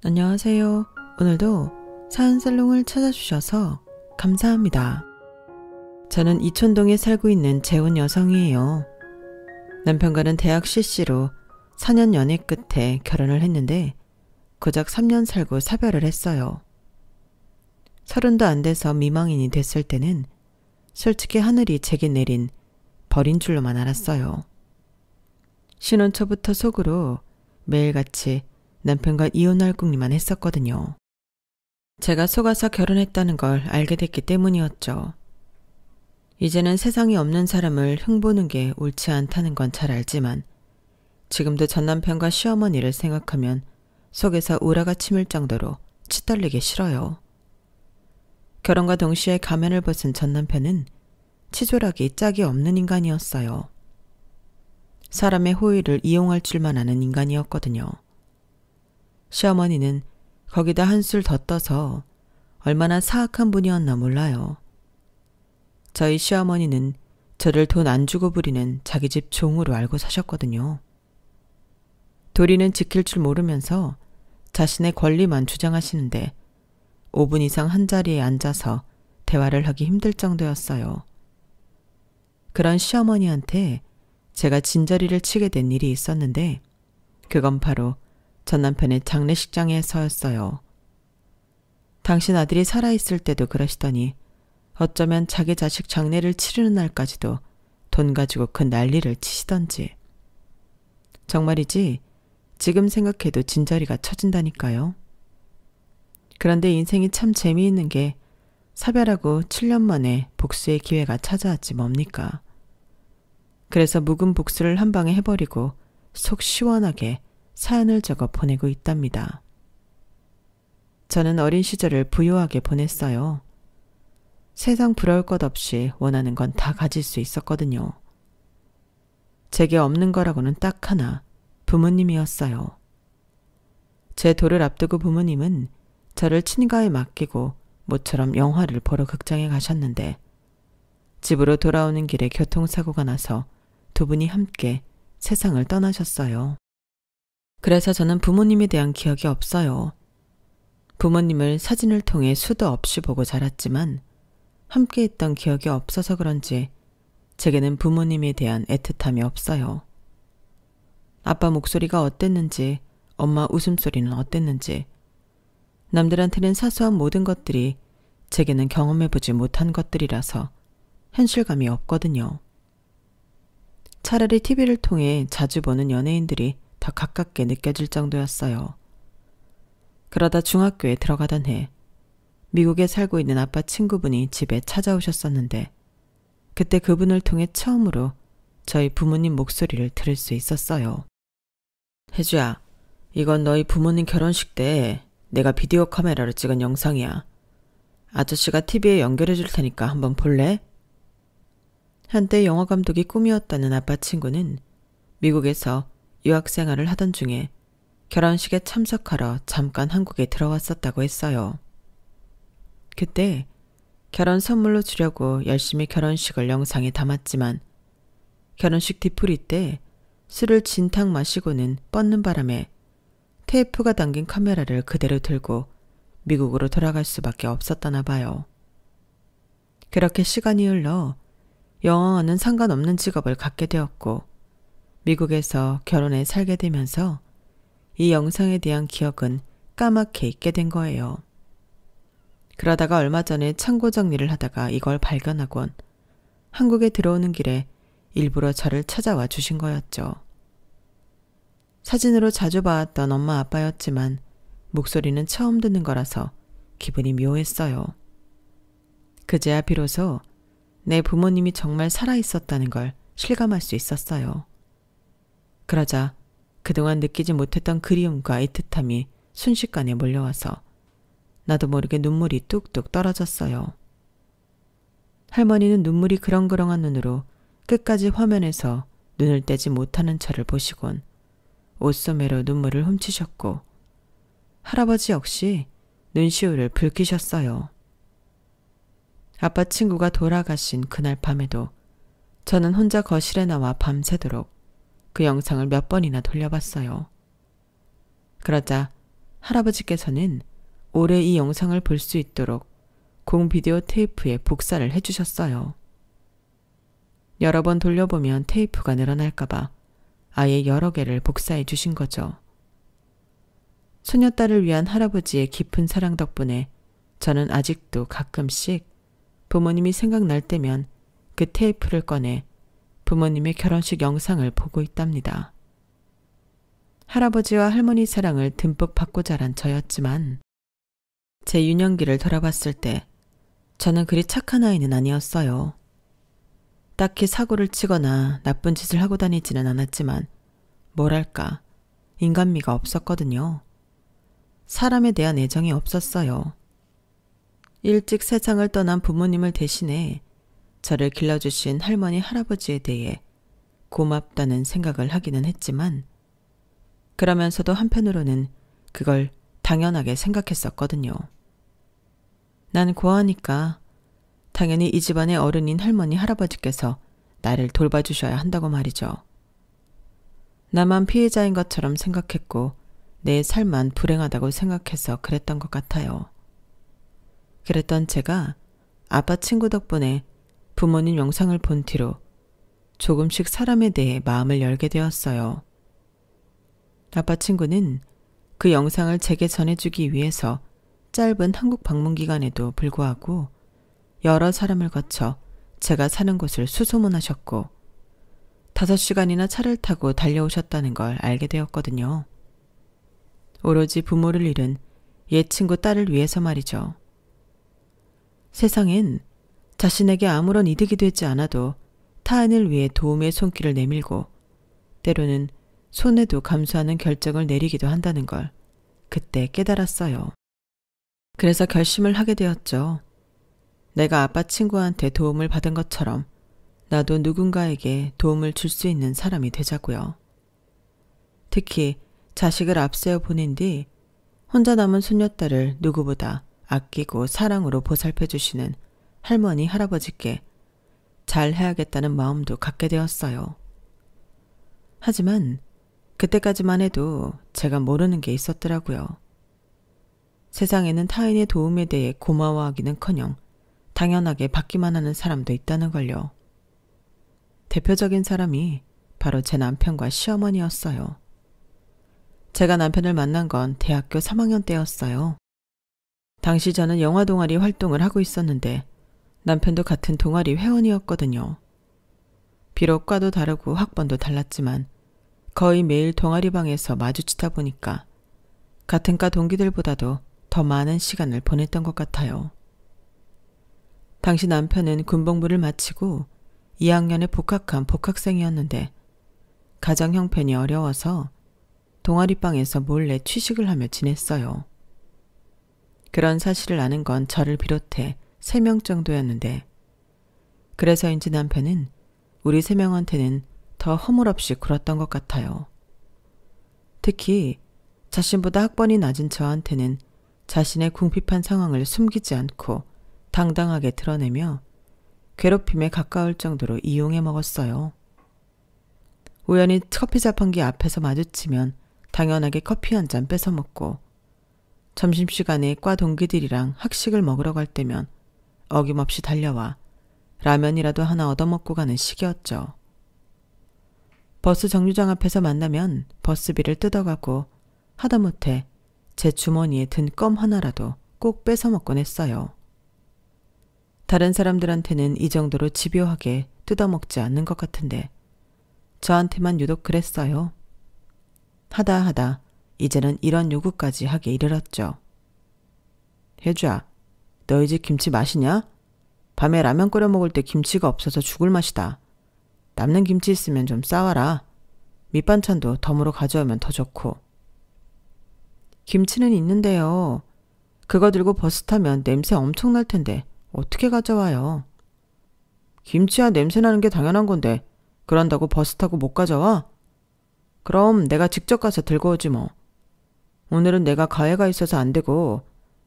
안녕하세요. 오늘도 사연살롱을 찾아주셔서 감사합니다. 저는 이촌동에 살고 있는 재혼 여성이에요. 남편과는 대학 CC로 4년 연애 끝에 결혼을 했는데 고작 3년 살고 사별을 했어요. 30도 안 돼서 미망인이 됐을 때는 솔직히 하늘이 제게 내린 벌인 줄로만 알았어요. 신혼 초부터 속으로 매일같이 남편과 이혼할 궁리만 했었거든요. 제가 속아서 결혼했다는 걸 알게 됐기 때문이었죠. 이제는 세상에 없는 사람을 흉보는 게 옳지 않다는 건 잘 알지만 지금도 전 남편과 시어머니를 생각하면 속에서 우라가 치밀 정도로 치떨리기 싫어요. 결혼과 동시에 가면을 벗은 전 남편은 치졸하기 짝이 없는 인간이었어요. 사람의 호의를 이용할 줄만 아는 인간이었거든요. 시어머니는 거기다 한술 더 떠서 얼마나 사악한 분이었나 몰라요. 저희 시어머니는 저를 돈 안 주고 부리는 자기 집 종으로 알고 사셨거든요. 도리는 지킬 줄 모르면서 자신의 권리만 주장하시는데 5분 이상 한자리에 앉아서 대화를 하기 힘들 정도였어요. 그런 시어머니한테 제가 진저리를 치게 된 일이 있었는데 그건 바로 전 남편의 장례식장에서였어요. 당신 아들이 살아있을 때도 그러시더니 어쩌면 자기 자식 장례를 치르는 날까지도 돈 가지고 그 난리를 치시던지. 정말이지 지금 생각해도 진저리가 쳐진다니까요. 그런데 인생이 참 재미있는 게 사별하고 7년 만에 복수의 기회가 찾아왔지 뭡니까. 그래서 묵은 복수를 한 방에 해버리고 속 시원하게 사연을 적어 보내고 있답니다. 저는 어린 시절을 부유하게 보냈어요. 세상 부러울 것 없이 원하는 건 다 가질 수 있었거든요. 제게 없는 거라고는 딱 하나, 부모님이었어요. 제 돌을 앞두고 부모님은 저를 친가에 맡기고 모처럼 영화를 보러 극장에 가셨는데 집으로 돌아오는 길에 교통사고가 나서 두 분이 함께 세상을 떠나셨어요. 그래서 저는 부모님에 대한 기억이 없어요. 부모님을 사진을 통해 수도 없이 보고 자랐지만 함께 있던 기억이 없어서 그런지 제게는 부모님에 대한 애틋함이 없어요. 아빠 목소리가 어땠는지, 엄마 웃음소리는 어땠는지, 남들한테는 사소한 모든 것들이 제게는 경험해보지 못한 것들이라서 현실감이 없거든요. 차라리 TV를 통해 자주 보는 연예인들이 더 가깝게 느껴질 정도였어요. 그러다 중학교에 들어가던 해 미국에 살고 있는 아빠 친구분이 집에 찾아오셨었는데 그때 그분을 통해 처음으로 저희 부모님 목소리를 들을 수 있었어요. 혜주야, 이건 너희 부모님 결혼식 때 내가 비디오 카메라로 찍은 영상이야. 아저씨가 TV에 연결해 줄 테니까 한번 볼래? 한때 영화 감독이 꿈이었다는 아빠 친구는 미국에서 유학생활을 하던 중에 결혼식에 참석하러 잠깐 한국에 들어왔었다고 했어요. 그때 결혼 선물로 주려고 열심히 결혼식을 영상에 담았지만 결혼식 뒤풀이 때 술을 진탕 마시고는 뻗는 바람에 테이프가 담긴 카메라를 그대로 들고 미국으로 돌아갈 수밖에 없었다나 봐요. 그렇게 시간이 흘러 영화와는 상관없는 직업을 갖게 되었고 미국에서 결혼해 살게 되면서 이 영상에 대한 기억은 까맣게 잊게 된 거예요. 그러다가 얼마 전에 창고 정리를 하다가 이걸 발견하곤 한국에 들어오는 길에 일부러 저를 찾아와 주신 거였죠. 사진으로 자주 봐왔던 엄마 아빠였지만 목소리는 처음 듣는 거라서 기분이 묘했어요. 그제야 비로소 내 부모님이 정말 살아있었다는 걸 실감할 수 있었어요. 그러자 그동안 느끼지 못했던 그리움과 애틋함이 순식간에 몰려와서 나도 모르게 눈물이 뚝뚝 떨어졌어요. 할머니는 눈물이 그렁그렁한 눈으로 끝까지 화면에서 눈을 떼지 못하는 저를 보시곤 옷소매로 눈물을 훔치셨고 할아버지 역시 눈시울을 붉히셨어요. 아빠 친구가 돌아가신 그날 밤에도 저는 혼자 거실에 나와 밤새도록 그 영상을 몇 번이나 돌려봤어요. 그러자 할아버지께서는 올해 이 영상을 볼 수 있도록 공비디오 테이프에 복사를 해주셨어요. 여러 번 돌려보면 테이프가 늘어날까봐 아예 여러 개를 복사해 주신 거죠. 소녀딸을 위한 할아버지의 깊은 사랑 덕분에 저는 아직도 가끔씩 부모님이 생각날 때면 그 테이프를 꺼내 부모님의 결혼식 영상을 보고 있답니다. 할아버지와 할머니 사랑을 듬뿍 받고 자란 저였지만 제 유년기를 돌아봤을 때 저는 그리 착한 아이는 아니었어요. 딱히 사고를 치거나 나쁜 짓을 하고 다니지는 않았지만 뭐랄까 인간미가 없었거든요. 사람에 대한 애정이 없었어요. 일찍 세상을 떠난 부모님을 대신해 저를 길러주신 할머니 할아버지에 대해 고맙다는 생각을 하기는 했지만 그러면서도 한편으로는 그걸 당연하게 생각했었거든요. 난 고아니까 당연히 이 집안의 어른인 할머니 할아버지께서 나를 돌봐주셔야 한다고 말이죠. 나만 피해자인 것처럼 생각했고 내 삶만 불행하다고 생각해서 그랬던 것 같아요. 그랬던 제가 아빠 친구 덕분에 부모님 영상을 본 뒤로 조금씩 사람에 대해 마음을 열게 되었어요. 아빠 친구는 그 영상을 제게 전해주기 위해서 짧은 한국 방문 기간에도 불구하고 여러 사람을 거쳐 제가 사는 곳을 수소문하셨고 5시간이나 차를 타고 달려오셨다는 걸 알게 되었거든요. 오로지 부모를 잃은 옛 친구 딸을 위해서 말이죠. 세상엔 자신에게 아무런 이득이 되지 않아도 타인을 위해 도움의 손길을 내밀고 때로는 손해도 감수하는 결정을 내리기도 한다는 걸 그때 깨달았어요. 그래서 결심을 하게 되었죠. 내가 아빠 친구한테 도움을 받은 것처럼 나도 누군가에게 도움을 줄 수 있는 사람이 되자고요. 특히 자식을 앞세워 보낸 뒤 혼자 남은 손녀딸을 누구보다 아끼고 사랑으로 보살펴 주시는 할머니 할아버지께 잘 해야겠다는 마음도 갖게 되었어요. 하지만 그때까지만 해도 제가 모르는 게 있었더라고요. 세상에는 타인의 도움에 대해 고마워하기는커녕 당연하게 받기만 하는 사람도 있다는 걸요. 대표적인 사람이 바로 제 남편과 시어머니였어요. 제가 남편을 만난 건 대학교 3학년 때였어요. 당시 저는 영화 동아리 활동을 하고 있었는데 남편도 같은 동아리 회원이었거든요. 비록 과도 다르고 학번도 달랐지만 거의 매일 동아리방에서 마주치다 보니까 같은 과 동기들보다도 더 많은 시간을 보냈던 것 같아요. 당시 남편은 군복무를 마치고 2학년에 복학한 복학생이었는데 가정 형편이 어려워서 동아리방에서 몰래 취식을 하며 지냈어요. 그런 사실을 아는 건 저를 비롯해 3명 정도였는데 그래서인지 남편은 우리 3명한테는 더 허물없이 굴었던 것 같아요. 특히 자신보다 학번이 낮은 저한테는 자신의 궁핍한 상황을 숨기지 않고 당당하게 드러내며 괴롭힘에 가까울 정도로 이용해 먹었어요. 우연히 커피 자판기 앞에서 마주치면 당연하게 커피 한 잔 뺏어 먹고 점심시간에 과 동기들이랑 학식을 먹으러 갈 때면 어김없이 달려와 라면이라도 하나 얻어먹고 가는 시기였죠. 버스 정류장 앞에서 만나면 버스비를 뜯어가고 하다못해 제 주머니에 든 껌 하나라도 꼭 뺏어 먹곤 했어요. 다른 사람들한테는 이 정도로 집요하게 뜯어먹지 않는 것 같은데 저한테만 유독 그랬어요. 하다 이제는 이런 요구까지 하게 이르렀죠. 혜주야, 너희 집 김치 맛이냐? 밤에 라면 끓여 먹을 때 김치가 없어서 죽을 맛이다. 남는 김치 있으면 좀 싸와라. 밑반찬도 덤으로 가져오면 더 좋고. 김치는 있는데요. 그거 들고 버스 타면 냄새 엄청 날 텐데 어떻게 가져와요? 김치야 냄새 나는 게 당연한 건데 그런다고 버스 타고 못 가져와? 그럼 내가 직접 가서 들고 오지 뭐. 오늘은 내가 가해가 있어서 안 되고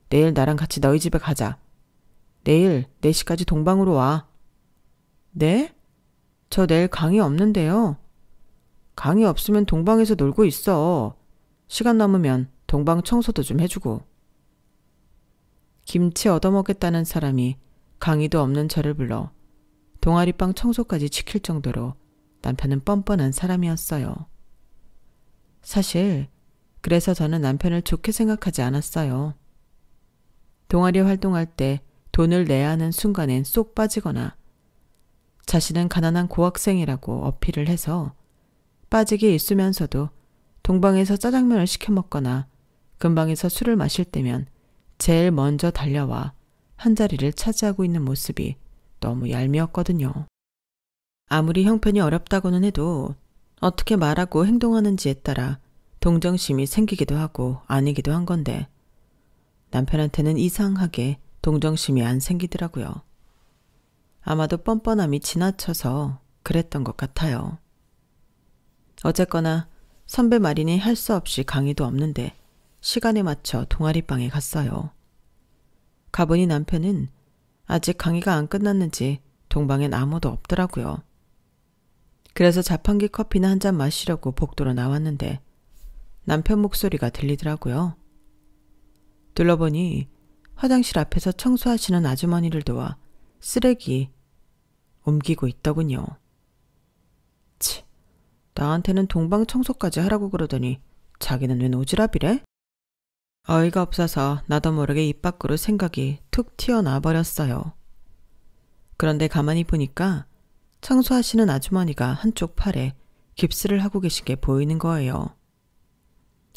내일 나랑 같이 너희 집에 가자. 내일 4시까지 동방으로 와. 네? 저 내일 강의 없는데요. 강의 없으면 동방에서 놀고 있어. 시간 남으면 동방 청소도 좀 해주고. 김치 얻어먹겠다는 사람이 강의도 없는 저를 불러 동아리방 청소까지 지킬 정도로 남편은 뻔뻔한 사람이었어요. 사실 그래서 저는 남편을 좋게 생각하지 않았어요. 동아리 활동할 때 돈을 내야 하는 순간엔 쏙 빠지거나 자신은 가난한 고학생이라고 어필을 해서 빠지게 있으면서도 동방에서 짜장면을 시켜 먹거나 근방에서 술을 마실 때면 제일 먼저 달려와 한자리를 차지하고 있는 모습이 너무 얄미웠거든요. 아무리 형편이 어렵다고는 해도 어떻게 말하고 행동하는지에 따라 동정심이 생기기도 하고 아니기도 한 건데 남편한테는 이상하게 동정심이 안 생기더라고요. 아마도 뻔뻔함이 지나쳐서 그랬던 것 같아요. 어쨌거나 선배 마린이 할 수 없이 강의도 없는데 시간에 맞춰 동아리방에 갔어요. 가보니 남편은 아직 강의가 안 끝났는지 동방엔 아무도 없더라고요. 그래서 자판기 커피나 한 잔 마시려고 복도로 나왔는데 남편 목소리가 들리더라고요. 둘러보니 화장실 앞에서 청소하시는 아주머니를 도와 쓰레기 옮기고 있더군요. 치, 나한테는 동방 청소까지 하라고 그러더니 자기는 웬 오지랖이래? 어이가 없어서 나도 모르게 입 밖으로 생각이 툭 튀어나와 버렸어요. 그런데 가만히 보니까 청소하시는 아주머니가 한쪽 팔에 깁스를 하고 계신 게 보이는 거예요.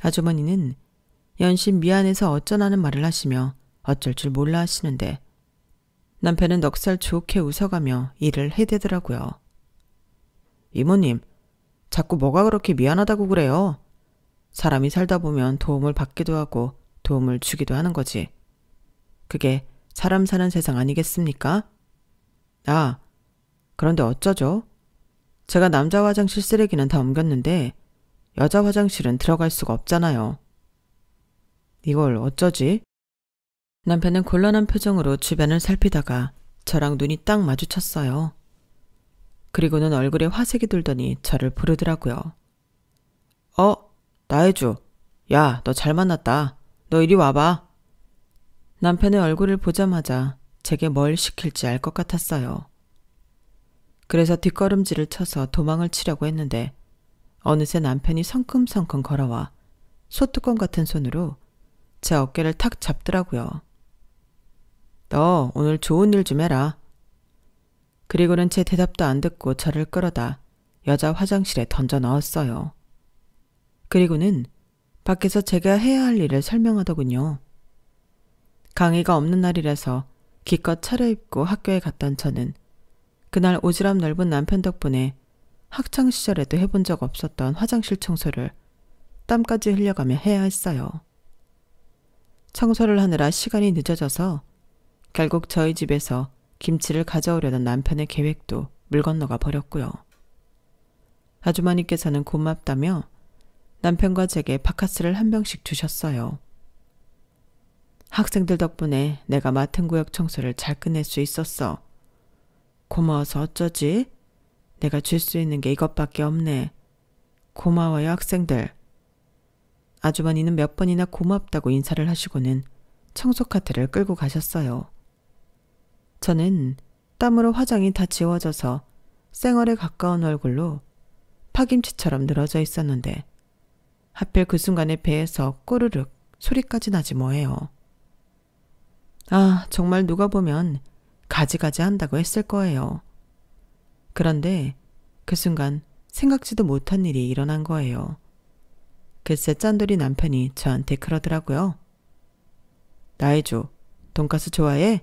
아주머니는 연신 미안해서 어쩌나는 말을 하시며 어쩔 줄 몰라 하시는데 남편은 넉살 좋게 웃어가며 일을 해대더라고요. 이모님, 자꾸 뭐가 그렇게 미안하다고 그래요? 사람이 살다 보면 도움을 받기도 하고 도움을 주기도 하는 거지. 그게 사람 사는 세상 아니겠습니까? 아, 그런데 어쩌죠? 제가 남자 화장실 쓰레기는 다 옮겼는데 여자 화장실은 들어갈 수가 없잖아요. 이걸 어쩌지? 남편은 곤란한 표정으로 주변을 살피다가 저랑 눈이 딱 마주쳤어요. 그리고는 얼굴에 화색이 돌더니 저를 부르더라고요. 나혜주. 야, 너 잘 만났다. 너 이리 와봐. 남편의 얼굴을 보자마자 제게 뭘 시킬지 알 것 같았어요. 그래서 뒷걸음질을 쳐서 도망을 치려고 했는데 어느새 남편이 성큼성큼 걸어와 소뚜껑 같은 손으로 제 어깨를 탁 잡더라고요. 너 오늘 좋은 일 좀 해라. 그리고는 제 대답도 안 듣고 저를 끌어다 여자 화장실에 던져 넣었어요. 그리고는 밖에서 제가 해야 할 일을 설명하더군요. 강의가 없는 날이라서 기껏 차려입고 학교에 갔던 저는 그날 오지랖 넓은 남편 덕분에 학창시절에도 해본 적 없었던 화장실 청소를 땀까지 흘려가며 해야 했어요. 청소를 하느라 시간이 늦어져서 결국 저희 집에서 김치를 가져오려던 남편의 계획도 물 건너가 버렸고요. 아주머니께서는 고맙다며 남편과 제게 바카스를 한 병씩 주셨어요. 학생들 덕분에 내가 맡은 구역 청소를 잘 끝낼 수 있었어. 고마워서 어쩌지? 내가 줄 수 있는 게 이것밖에 없네. 고마워요, 학생들. 아주머니는 몇 번이나 고맙다고 인사를 하시고는 청소 카트를 끌고 가셨어요. 저는 땀으로 화장이 다 지워져서 쌩얼에 가까운 얼굴로 파김치처럼 늘어져 있었는데 하필 그 순간에 배에서 꼬르륵 소리까지 나지 뭐예요. 아, 정말 누가 보면 가지가지 한다고 했을 거예요. 그런데 그 순간 생각지도 못한 일이 일어난 거예요. 글쎄 짠돌이 남편이 저한테 그러더라고요. 나혜주, 돈가스 좋아해?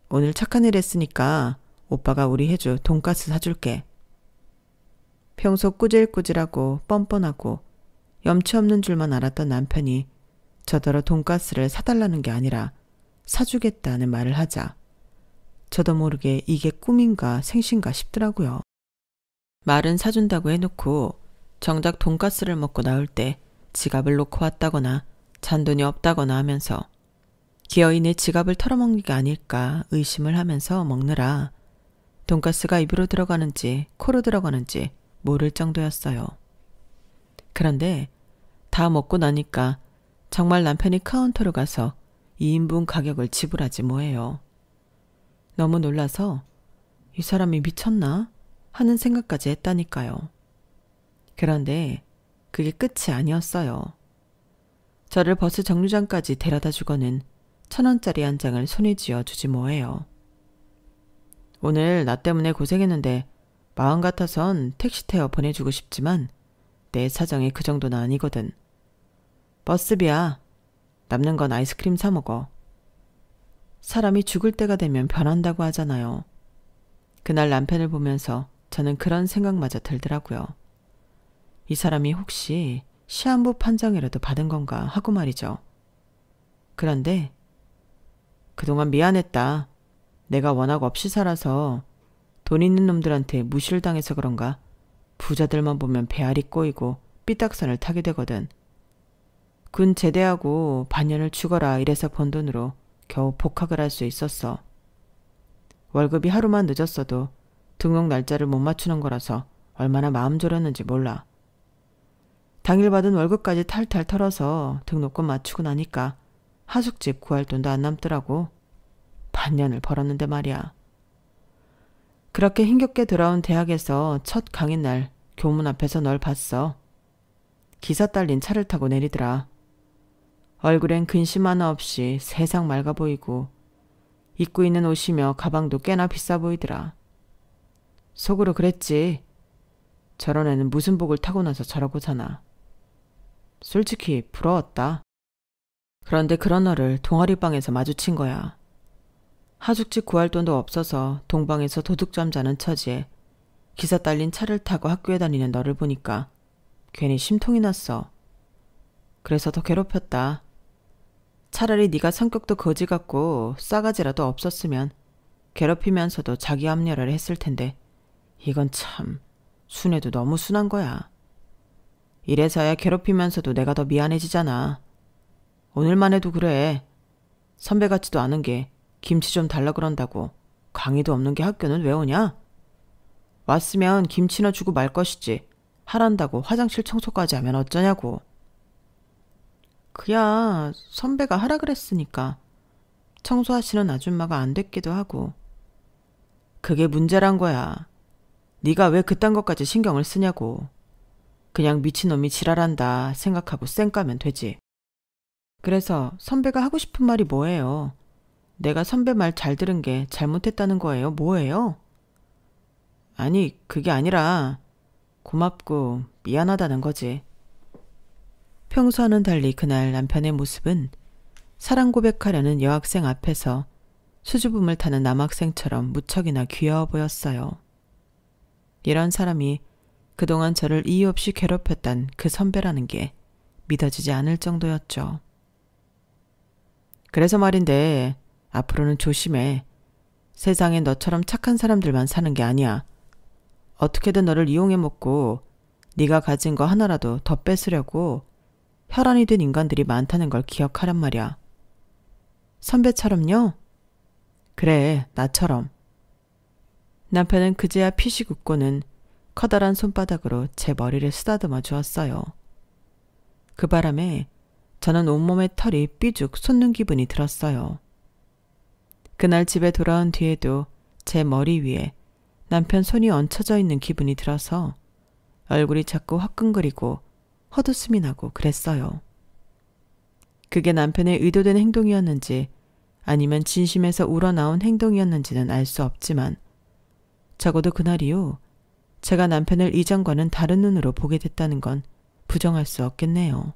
오늘 착한 일 했으니까 오빠가 우리 혜주 돈가스 사줄게. 평소 꾸질꾸질하고 뻔뻔하고 염치 없는 줄만 알았던 남편이 저더러 돈가스를 사달라는 게 아니라 사주겠다는 말을 하자 저도 모르게 이게 꿈인가 생신가 싶더라고요. 말은 사준다고 해놓고 정작 돈가스를 먹고 나올 때 지갑을 놓고 왔다거나 잔돈이 없다거나 하면서 기어이 내 지갑을 털어먹는 게 아닐까 의심을 하면서 먹느라 돈가스가 입으로 들어가는지 코로 들어가는지 모를 정도였어요. 그런데 다 먹고 나니까 정말 남편이 카운터로 가서 2인분 가격을 지불하지 뭐예요. 너무 놀라서 이 사람이 미쳤나 하는 생각까지 했다니까요. 그런데 그게 끝이 아니었어요. 저를 버스 정류장까지 데려다 주고는 1,000원짜리 한 장을 손에 쥐어 주지 뭐예요. 오늘 나 때문에 고생했는데 마음 같아선 택시 태워 보내주고 싶지만 내 사정이 그 정도는 아니거든. 버스비야. 남는 건 아이스크림 사 먹어. 사람이 죽을 때가 되면 변한다고 하잖아요. 그날 남편을 보면서 저는 그런 생각마저 들더라고요. 이 사람이 혹시 시한부 판정이라도 받은 건가 하고 말이죠. 그런데 그동안 미안했다. 내가 워낙 없이 살아서 돈 있는 놈들한테 무시를 당해서 그런가 부자들만 보면 배알이 꼬이고 삐딱선을 타게 되거든. 군 제대하고 반년을 죽어라 이래서 번 돈으로 겨우 복학을 할 수 있었어. 월급이 하루만 늦었어도 등록 날짜를 못 맞추는 거라서 얼마나 마음 졸였는지 몰라. 당일 받은 월급까지 탈탈 털어서 등록금 맞추고 나니까 하숙집 구할 돈도 안 남더라고. 반년을 벌었는데 말이야. 그렇게 힘겹게 돌아온 대학에서 첫 강의 날 교문 앞에서 널 봤어. 기사 딸린 차를 타고 내리더라. 얼굴엔 근심 하나 없이 세상 맑아 보이고 입고 있는 옷이며 가방도 꽤나 비싸 보이더라. 속으로 그랬지. 저런 애는 무슨 복을 타고나서 저러고 사나. 솔직히 부러웠다. 그런데 그런 너를 동아리방에서 마주친 거야. 하숙집 구할 돈도 없어서 동방에서 도둑잠 자는 처지에 기사 딸린 차를 타고 학교에 다니는 너를 보니까 괜히 심통이 났어. 그래서 더 괴롭혔다. 차라리 네가 성격도 거지 같고 싸가지라도 없었으면 괴롭히면서도 자기 합리화를 했을 텐데 이건 참 순애도 너무 순한 거야. 이래서야 괴롭히면서도 내가 더 미안해지잖아. 오늘만 해도 그래. 선배 같지도 않은 게 김치 좀 달라 그런다고 강의도 없는 게 학교는 왜 오냐? 왔으면 김치나 주고 말 것이지. 하란다고 화장실 청소까지 하면 어쩌냐고. 그야 선배가 하라 그랬으니까 청소하시는 아줌마가 안 됐기도 하고. 그게 문제란 거야. 네가 왜 그딴 것까지 신경을 쓰냐고. 그냥 미친놈이 지랄한다 생각하고 쌩 까면 되지. 그래서 선배가 하고 싶은 말이 뭐예요? 내가 선배 말 잘 들은 게 잘못했다는 거예요? 뭐예요? 아니 그게 아니라 고맙고 미안하다는 거지. 평소와는 달리 그날 남편의 모습은 사랑 고백하려는 여학생 앞에서 수줍음을 타는 남학생처럼 무척이나 귀여워 보였어요. 이런 사람이 그동안 저를 이유 없이 괴롭혔던 그 선배라는 게 믿어지지 않을 정도였죠. 그래서 말인데 앞으로는 조심해. 세상에 너처럼 착한 사람들만 사는 게 아니야. 어떻게든 너를 이용해 먹고 네가 가진 거 하나라도 더 뺏으려고 혈안이 된 인간들이 많다는 걸 기억하란 말이야. 선배처럼요? 그래, 나처럼. 남편은 그제야 피식 웃고는 커다란 손바닥으로 제 머리를 쓰다듬어 주었어요. 그 바람에 저는 온몸에 털이 삐죽 솟는 기분이 들었어요. 그날 집에 돌아온 뒤에도 제 머리 위에 남편 손이 얹혀져 있는 기분이 들어서 얼굴이 자꾸 화끈거리고 헛웃음이 나고 그랬어요. 그게 남편의 의도된 행동이었는지 아니면 진심에서 우러나온 행동이었는지는 알 수 없지만 적어도 그날 이후 제가 남편을 이전과는 다른 눈으로 보게 됐다는 건 부정할 수 없겠네요.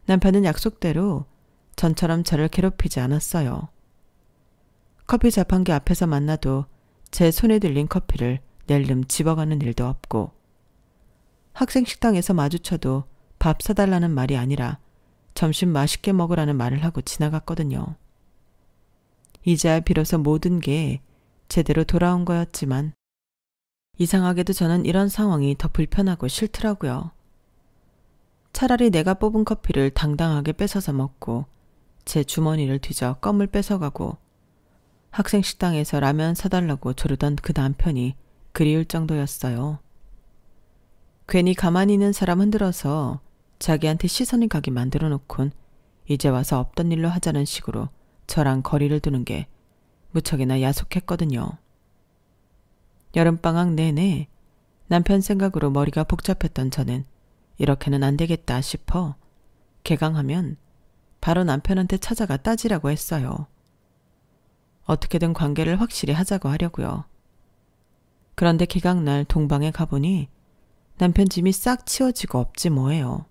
남편은 약속대로 전처럼 저를 괴롭히지 않았어요. 커피 자판기 앞에서 만나도 제 손에 들린 커피를 낼름 집어가는 일도 없고 학생 식당에서 마주쳐도 밥 사달라는 말이 아니라 점심 맛있게 먹으라는 말을 하고 지나갔거든요. 이제야 비로소 모든 게 제대로 돌아온 거였지만 이상하게도 저는 이런 상황이 더 불편하고 싫더라고요. 차라리 내가 뽑은 커피를 당당하게 뺏어서 먹고 제 주머니를 뒤져 껌을 뺏어가고 학생 식당에서 라면 사달라고 조르던 그 남편이 그리울 정도였어요. 괜히 가만히 있는 사람 흔들어서 자기한테 시선이 가게 만들어 놓곤 이제 와서 없던 일로 하자는 식으로 저랑 거리를 두는 게 무척이나 야속했거든요. 여름방학 내내 남편 생각으로 머리가 복잡했던 저는 이렇게는 안 되겠다 싶어 개강하면 바로 남편한테 찾아가 따지라고 했어요. 어떻게든 관계를 확실히 하자고 하려고요. 그런데 개강날 동방에 가보니 남편 짐이 싹 치워지고 없지 뭐예요.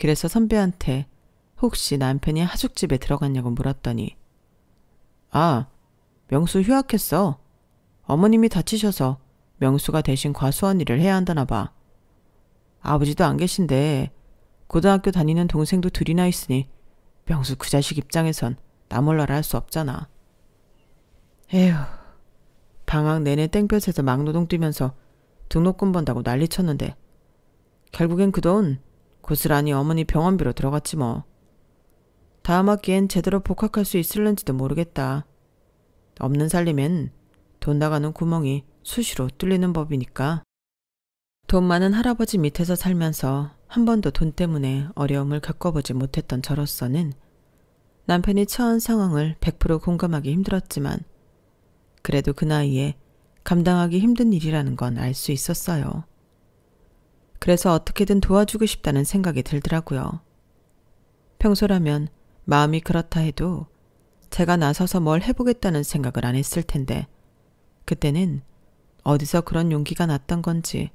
그래서 선배한테 혹시 남편이 하숙집에 들어갔냐고 물었더니 아, 명수 휴학했어. 어머님이 다치셔서 명수가 대신 과수원 일을 해야 한다나 봐. 아버지도 안 계신데 고등학교 다니는 동생도 둘이나 있으니 명수 그 자식 입장에선 나 몰라라 할 수 없잖아. 에휴, 방학 내내 땡볕에서 막노동 뛰면서 등록금 번다고 난리 쳤는데 결국엔 그 돈 고스란히 어머니 병원비로 들어갔지 뭐. 다음 학기엔 제대로 복학할 수 있을는지도 모르겠다. 없는 살림엔 돈 나가는 구멍이 수시로 뚫리는 법이니까. 돈 많은 할아버지 밑에서 살면서 한 번도 돈 때문에 어려움을 겪어보지 못했던 저로서는 남편이 처한 상황을 100% 공감하기 힘들었지만 그래도 그 나이에 감당하기 힘든 일이라는 건 알 수 있었어요. 그래서 어떻게든 도와주고 싶다는 생각이 들더라고요. 평소라면 마음이 그렇다 해도 제가 나서서 뭘 해보겠다는 생각을 안 했을 텐데 그때는 어디서 그런 용기가 났던 건지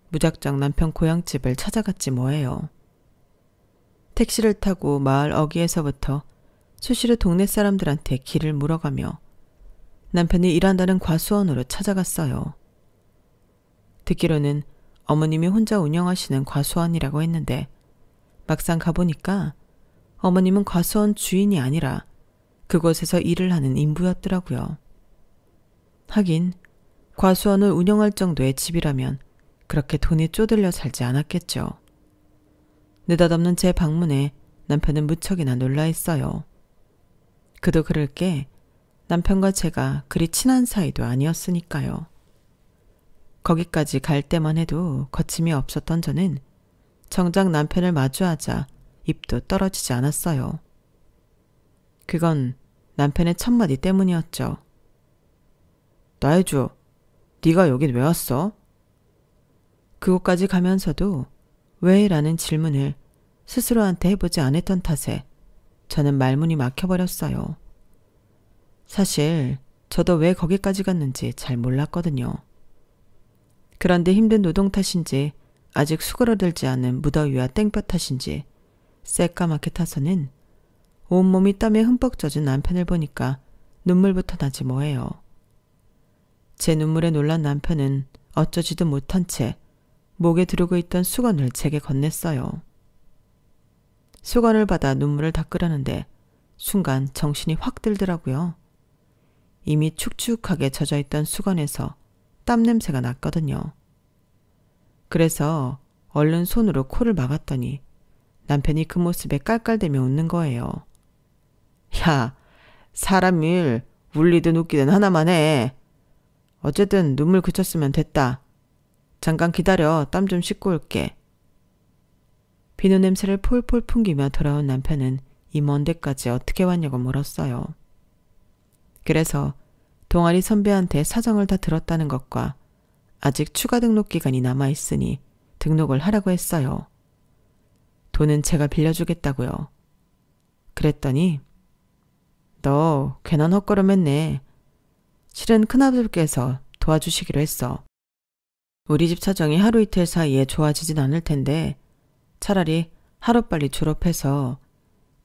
무작정 남편 고향집을 찾아갔지 뭐예요. 택시를 타고 마을 어귀에서부터 수시로 동네 사람들한테 길을 물어가며 남편이 일한다는 과수원으로 찾아갔어요. 듣기로는 어머님이 혼자 운영하시는 과수원이라고 했는데 막상 가보니까 어머님은 과수원 주인이 아니라 그곳에서 일을 하는 인부였더라고요. 하긴 과수원을 운영할 정도의 집이라면 그렇게 돈이 쪼들려 살지 않았겠죠. 느닷없는 제 방문에 남편은 무척이나 놀라했어요. 그도 그럴 게 남편과 제가 그리 친한 사이도 아니었으니까요. 거기까지 갈 때만 해도 거침이 없었던 저는 정작 남편을 마주하자 입도 떨어지지 않았어요. 그건 남편의 첫마디 때문이었죠. 나혜주, 네가 여긴 왜 왔어? 그곳까지 가면서도 왜? 라는 질문을 스스로한테 해보지 않았던 탓에 저는 말문이 막혀버렸어요. 사실 저도 왜 거기까지 갔는지 잘 몰랐거든요. 그런데 힘든 노동 탓인지 아직 수그러들지 않은 무더위와 땡볕 탓인지 새까맣게 타서는 온몸이 땀에 흠뻑 젖은 남편을 보니까 눈물부터 나지 뭐예요. 제 눈물에 놀란 남편은 어쩌지도 못한 채 목에 두르고 있던 수건을 제게 건넸어요. 수건을 받아 눈물을 닦으려는데 순간 정신이 확 들더라고요. 이미 축축하게 젖어있던 수건에서 땀 냄새가 났거든요. 그래서 얼른 손으로 코를 막았더니 남편이 그 모습에 깔깔대며 웃는 거예요. 야, 사람 일 울리든 웃기든 하나만 해. 어쨌든 눈물 그쳤으면 됐다. 잠깐 기다려. 땀 좀 씻고 올게. 비누 냄새를 폴폴 풍기며 돌아온 남편은 이 먼 데까지 어떻게 왔냐고 물었어요. 그래서 동아리 선배한테 사정을 다 들었다는 것과 아직 추가 등록 기간이 남아있으니 등록을 하라고 했어요. 돈은 제가 빌려주겠다고요. 그랬더니 너 괜한 헛걸음 했네. 실은 큰아들께서 도와주시기로 했어. 우리 집 사정이 하루 이틀 사이에 좋아지진 않을 텐데 차라리 하루빨리 졸업해서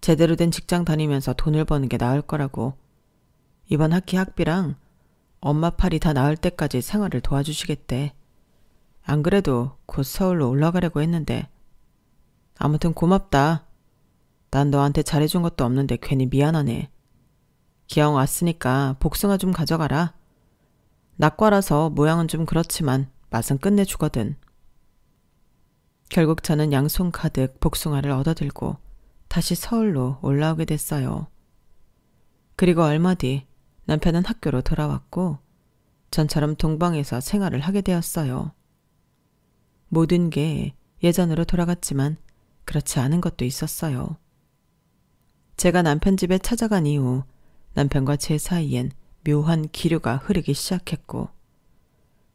제대로 된 직장 다니면서 돈을 버는 게 나을 거라고. 이번 학기 학비랑 엄마 팔이 다 나을 때까지 생활을 도와주시겠대. 안 그래도 곧 서울로 올라가려고 했는데. 아무튼 고맙다. 난 너한테 잘해준 것도 없는데 괜히 미안하네. 기왕 왔으니까 복숭아 좀 가져가라. 낙과라서 모양은 좀 그렇지만 맛은 끝내주거든. 결국 저는 양손 가득 복숭아를 얻어들고 다시 서울로 올라오게 됐어요. 그리고 얼마 뒤 남편은 학교로 돌아왔고 전처럼 동방에서 생활을 하게 되었어요. 모든 게 예전으로 돌아갔지만 그렇지 않은 것도 있었어요. 제가 남편 집에 찾아간 이후 남편과 제 사이엔 묘한 기류가 흐르기 시작했고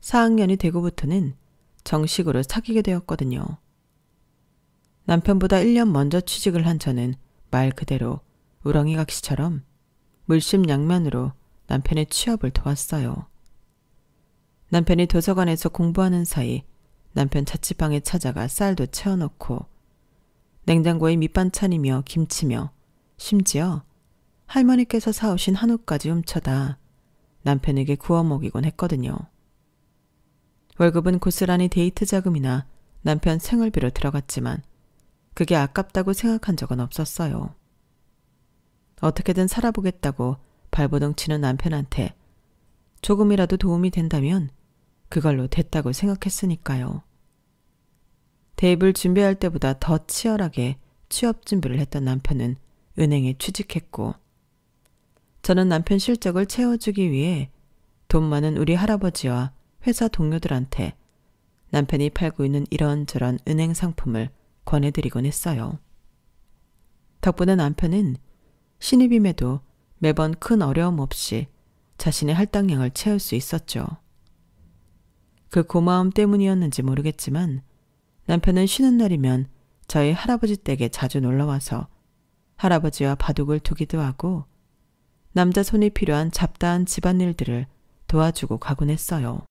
4학년이 되고부터는 정식으로 사귀게 되었거든요. 남편보다 1년 먼저 취직을 한 저는 말 그대로 우렁이각시처럼 물심양면으로 남편의 취업을 도왔어요. 남편이 도서관에서 공부하는 사이 남편 자취방에 찾아가 쌀도 채워넣고 냉장고에 밑반찬이며 김치며 심지어 할머니께서 사오신 한우까지 훔쳐다 남편에게 구워 먹이곤 했거든요. 월급은 고스란히 데이트 자금이나 남편 생활비로 들어갔지만 그게 아깝다고 생각한 적은 없었어요. 어떻게든 살아보겠다고 발버둥 치는 남편한테 조금이라도 도움이 된다면 그걸로 됐다고 생각했으니까요. 대입을 준비할 때보다 더 치열하게 취업 준비를 했던 남편은 은행에 취직했고 저는 남편 실적을 채워주기 위해 돈 많은 우리 할아버지와 회사 동료들한테 남편이 팔고 있는 이런저런 은행 상품을 권해드리곤 했어요. 덕분에 남편은 신입임에도 매번 큰 어려움 없이 자신의 할당량을 채울 수 있었죠. 그 고마움 때문이었는지 모르겠지만 남편은 쉬는 날이면 저희 할아버지 댁에 자주 놀러와서 할아버지와 바둑을 두기도 하고 남자 손이 필요한 잡다한 집안일들을 도와주고 가곤 했어요.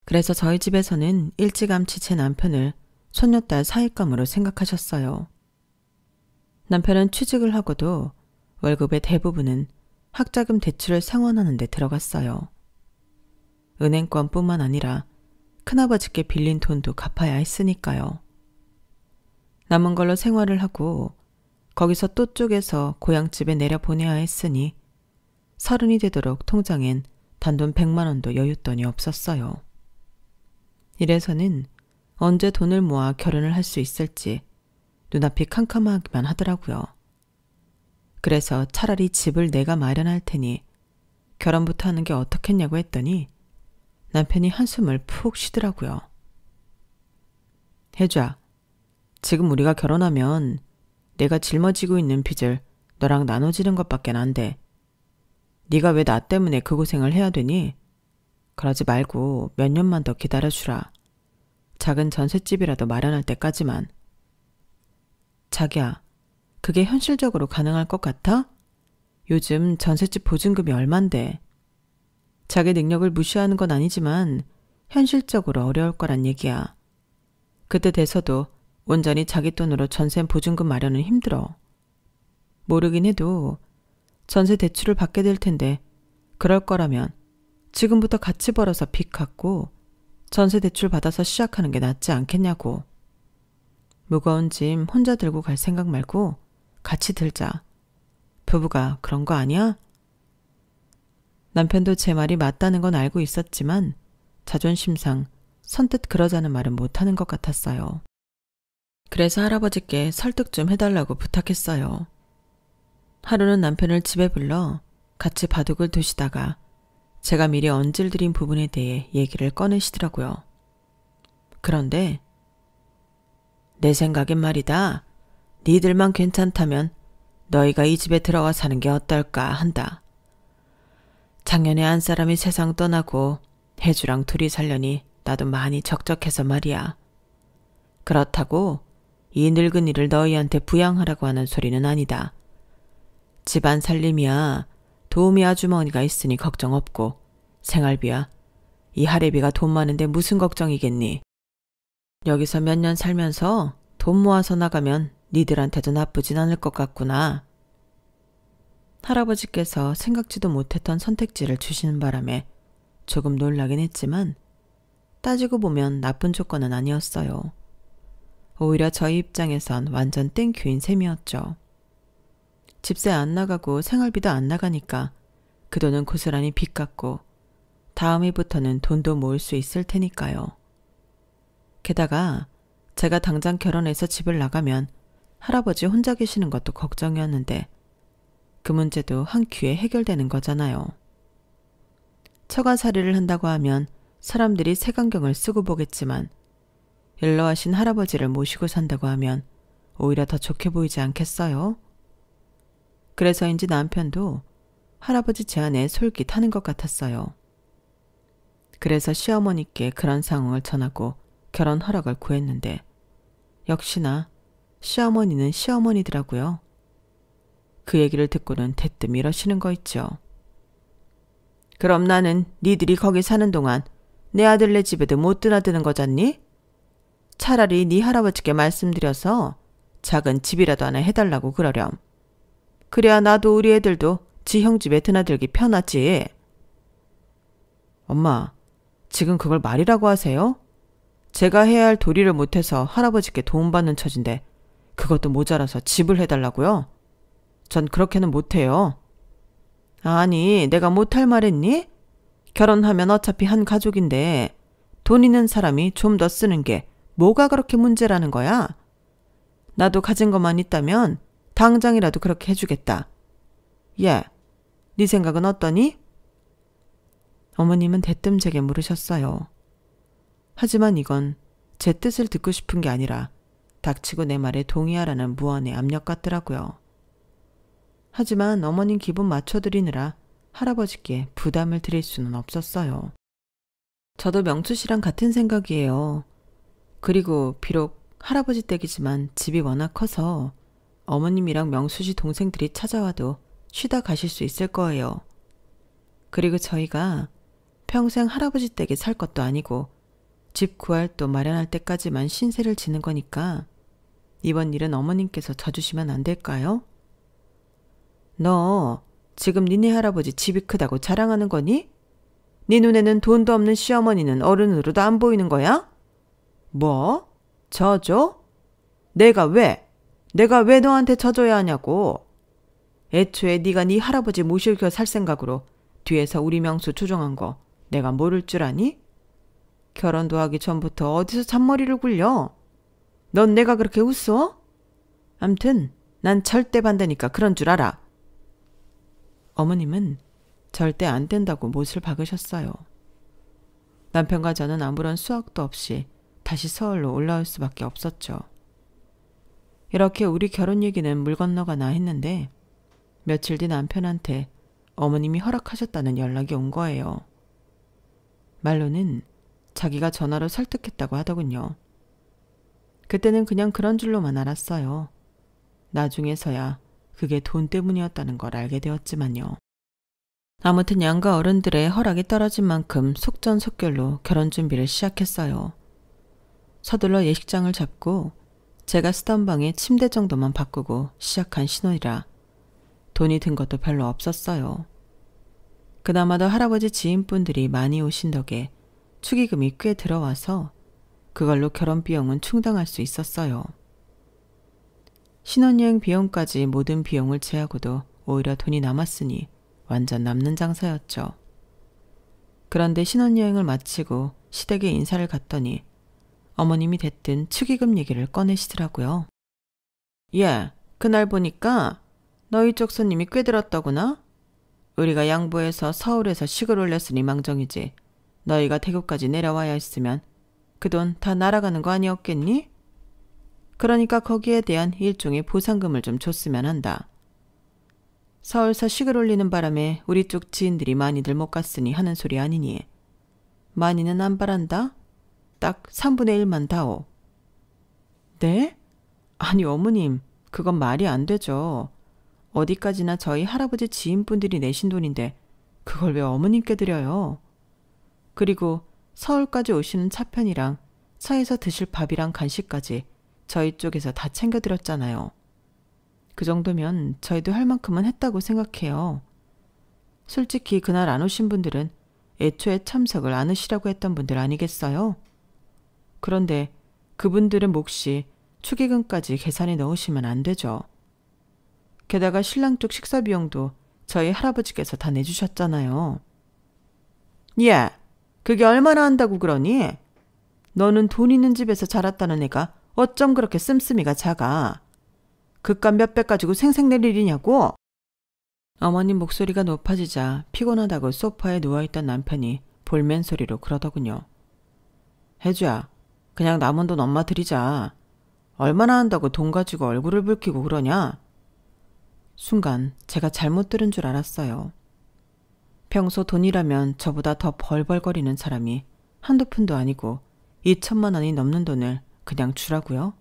그래서 저희 집에서는 일찌감치 제 남편을 손녀딸 사윗감으로 생각하셨어요. 남편은 취직을 하고도 월급의 대부분은 학자금 대출을 상환하는 데 들어갔어요. 은행권뿐만 아니라 큰아버지께 빌린 돈도 갚아야 했으니까요. 남은 걸로 생활을 하고 거기서 또 쪼개서 고향집에 내려보내야 했으니 30이 되도록 통장엔 단돈 100만 원도 여윳돈이 없었어요. 이래서는 언제 돈을 모아 결혼을 할 수 있을지 눈앞이 캄캄하기만 하더라고요. 그래서 차라리 집을 내가 마련할 테니 결혼부터 하는 게 어떻겠냐고 했더니 남편이 한숨을 푹 쉬더라고요. 혜주야, 지금 우리가 결혼하면 내가 짊어지고 있는 빚을 너랑 나눠지는 것밖엔 안 돼. 네가 왜 나 때문에 그 고생을 해야 되니? 그러지 말고 몇 년만 더 기다려주라. 작은 전셋집이라도 마련할 때까지만. 자기야, 그게 현실적으로 가능할 것 같아? 요즘 전셋집 보증금이 얼만데. 자기 능력을 무시하는 건 아니지만 현실적으로 어려울 거란 얘기야. 그때 돼서도 온전히 자기 돈으로 전세 보증금 마련은 힘들어. 모르긴 해도 전세 대출을 받게 될 텐데 그럴 거라면 지금부터 같이 벌어서 빚 갚고 전세 대출 받아서 시작하는 게 낫지 않겠냐고. 무거운 짐 혼자 들고 갈 생각 말고 같이 들자. 부부가 그런 거 아니야? 남편도 제 말이 맞다는 건 알고 있었지만 자존심상 선뜻 그러자는 말은 못하는 것 같았어요. 그래서 할아버지께 설득 좀 해달라고 부탁했어요. 하루는 남편을 집에 불러 같이 바둑을 두시다가 제가 미리 얹을드린 부분에 대해 얘기를 꺼내시더라고요. 그런데 내 생각엔 말이다. 니들만 괜찮다면 너희가 이 집에 들어가 사는 게 어떨까 한다. 작년에 한 사람이 세상 떠나고 혜주랑 둘이 살려니 나도 많이 적적해서 말이야. 그렇다고 이 늙은이를 너희한테 부양하라고 하는 소리는 아니다. 집안 살림이야 도우미 아주머니가 있으니 걱정 없고 생활비야 이 할애비가 돈 많은데 무슨 걱정이겠니. 여기서 몇 년 살면서 돈 모아서 나가면 니들한테도 나쁘진 않을 것 같구나. 할아버지께서 생각지도 못했던 선택지를 주시는 바람에 조금 놀라긴 했지만 따지고 보면 나쁜 조건은 아니었어요. 오히려 저희 입장에선 완전 땡큐인 셈이었죠. 집세 안 나가고 생활비도 안 나가니까 그 돈은 고스란히 빚 갚고 다음 해부터는 돈도 모을 수 있을 테니까요. 게다가 제가 당장 결혼해서 집을 나가면 할아버지 혼자 계시는 것도 걱정이었는데 그 문제도 한 큐에 해결되는 거잖아요. 처가살이를 한다고 하면 사람들이 색안경을 쓰고 보겠지만 일러하신 할아버지를 모시고 산다고 하면 오히려 더 좋게 보이지 않겠어요? 그래서인지 남편도 할아버지 제안에 솔깃하는 것 같았어요. 그래서 시어머니께 그런 상황을 전하고 결혼 허락을 구했는데 역시나 시어머니는 시어머니더라고요. 그 얘기를 듣고는 대뜸 이러시는 거 있죠. 그럼 나는 니들이 거기 사는 동안 내 아들네 집에도 못 드나드는 거잖니? 차라리 네 할아버지께 말씀드려서 작은 집이라도 하나 해달라고 그러렴. 그래야 나도 우리 애들도 지 형 집에 드나들기 편하지. 엄마, 지금 그걸 말이라고 하세요? 제가 해야 할 도리를 못해서 할아버지께 도움받는 처진데 그것도 모자라서 집을 해달라고요? 전 그렇게는 못해요. 아니, 내가 못할 말했니? 결혼하면 어차피 한 가족인데 돈 있는 사람이 좀 더 쓰는 게 뭐가 그렇게 문제라는 거야? 나도 가진 것만 있다면 당장이라도 그렇게 해주겠다. 예, 네 생각은 어떠니? 어머님은 대뜸 제게 물으셨어요. 하지만 이건 제 뜻을 듣고 싶은 게 아니라 닥치고 내 말에 동의하라는 무언의 압력 같더라고요. 하지만 어머님 기분 맞춰드리느라 할아버지께 부담을 드릴 수는 없었어요. 저도 명수 씨랑 같은 생각이에요. 그리고 비록 할아버지 댁이지만 집이 워낙 커서 어머님이랑 명수 씨 동생들이 찾아와도 쉬다 가실 수 있을 거예요. 그리고 저희가 평생 할아버지 댁에 살 것도 아니고 집 구할 또 마련할 때까지만 신세를 지는 거니까 이번 일은 어머님께서 져주시면 안 될까요? 너 지금 니네 할아버지 집이 크다고 자랑하는 거니? 네 눈에는 돈도 없는 시어머니는 어른으로도 안 보이는 거야? 뭐? 져줘? 내가 왜 너한테 져줘야 하냐고. 애초에 네가 네 할아버지 모시고 살 생각으로 뒤에서 우리 명수 조종한 거 내가 모를 줄 아니? 결혼도 하기 전부터 어디서 잔머리를 굴려? 넌 내가 그렇게 웃어? 암튼 난 절대 반대니까 그런 줄 알아. 어머님은 절대 안 된다고 못을 박으셨어요. 남편과 저는 아무런 수확도 없이 다시 서울로 올라올 수밖에 없었죠. 이렇게 우리 결혼 얘기는 물 건너가나 했는데 며칠 뒤 남편한테 어머님이 허락하셨다는 연락이 온 거예요. 말로는 자기가 전화로 설득했다고 하더군요. 그때는 그냥 그런 줄로만 알았어요. 나중에서야 그게 돈 때문이었다는 걸 알게 되었지만요. 아무튼 양가 어른들의 허락이 떨어진 만큼 속전속결로 결혼 준비를 시작했어요. 서둘러 예식장을 잡고 제가 쓰던 방에 침대 정도만 바꾸고 시작한 신혼이라 돈이 든 것도 별로 없었어요. 그나마도 할아버지 지인분들이 많이 오신 덕에 축의금이 꽤 들어와서 그걸로 결혼 비용은 충당할 수 있었어요. 신혼여행 비용까지 모든 비용을 제하고도 오히려 돈이 남았으니 완전 남는 장사였죠. 그런데 신혼여행을 마치고 시댁에 인사를 갔더니 어머님이 대뜸 축의금 얘기를 꺼내시더라고요. 예, 그날 보니까 너희 쪽 손님이 꽤 들었더구나. 우리가 양보해서 서울에서 식을 올렸으니 망정이지. 너희가 대구까지 내려와야 했으면 그 돈 다 날아가는 거 아니었겠니? 그러니까 거기에 대한 일종의 보상금을 좀 줬으면 한다. 서울서 식을 올리는 바람에 우리 쪽 지인들이 많이들 못 갔으니 하는 소리 아니니. 많이는 안 바란다. 딱 3분의 1만 다오. 네? 아니 어머님, 그건 말이 안 되죠. 어디까지나 저희 할아버지 지인분들이 내신 돈인데 그걸 왜 어머님께 드려요? 그리고 서울까지 오시는 차편이랑 차에서 드실 밥이랑 간식까지 저희 쪽에서 다 챙겨드렸잖아요. 그 정도면 저희도 할 만큼은 했다고 생각해요. 솔직히 그날 안 오신 분들은 애초에 참석을 안 하시라고 했던 분들 아니겠어요? 그런데 그분들은 몫이 축의금까지 계산에 넣으시면 안 되죠. 게다가 신랑 쪽 식사 비용도 저희 할아버지께서 다 내주셨잖아요. 예, 그게 얼마나 한다고 그러니? 너는 돈 있는 집에서 자랐다는 애가 어쩜 그렇게 씀씀이가 작아. 그깟 몇백 가지고 생색낼 일이냐고? 어머님 목소리가 높아지자 피곤하다고 소파에 누워있던 남편이 볼멘 소리로 그러더군요. 혜주야, 그냥 남은 돈 엄마 드리자. 얼마나 한다고 돈 가지고 얼굴을 붉히고 그러냐? 순간 제가 잘못 들은 줄 알았어요. 평소 돈이라면 저보다 더 벌벌거리는 사람이 한두 푼도 아니고 2천만 원이 넘는 돈을 그냥 주라고요?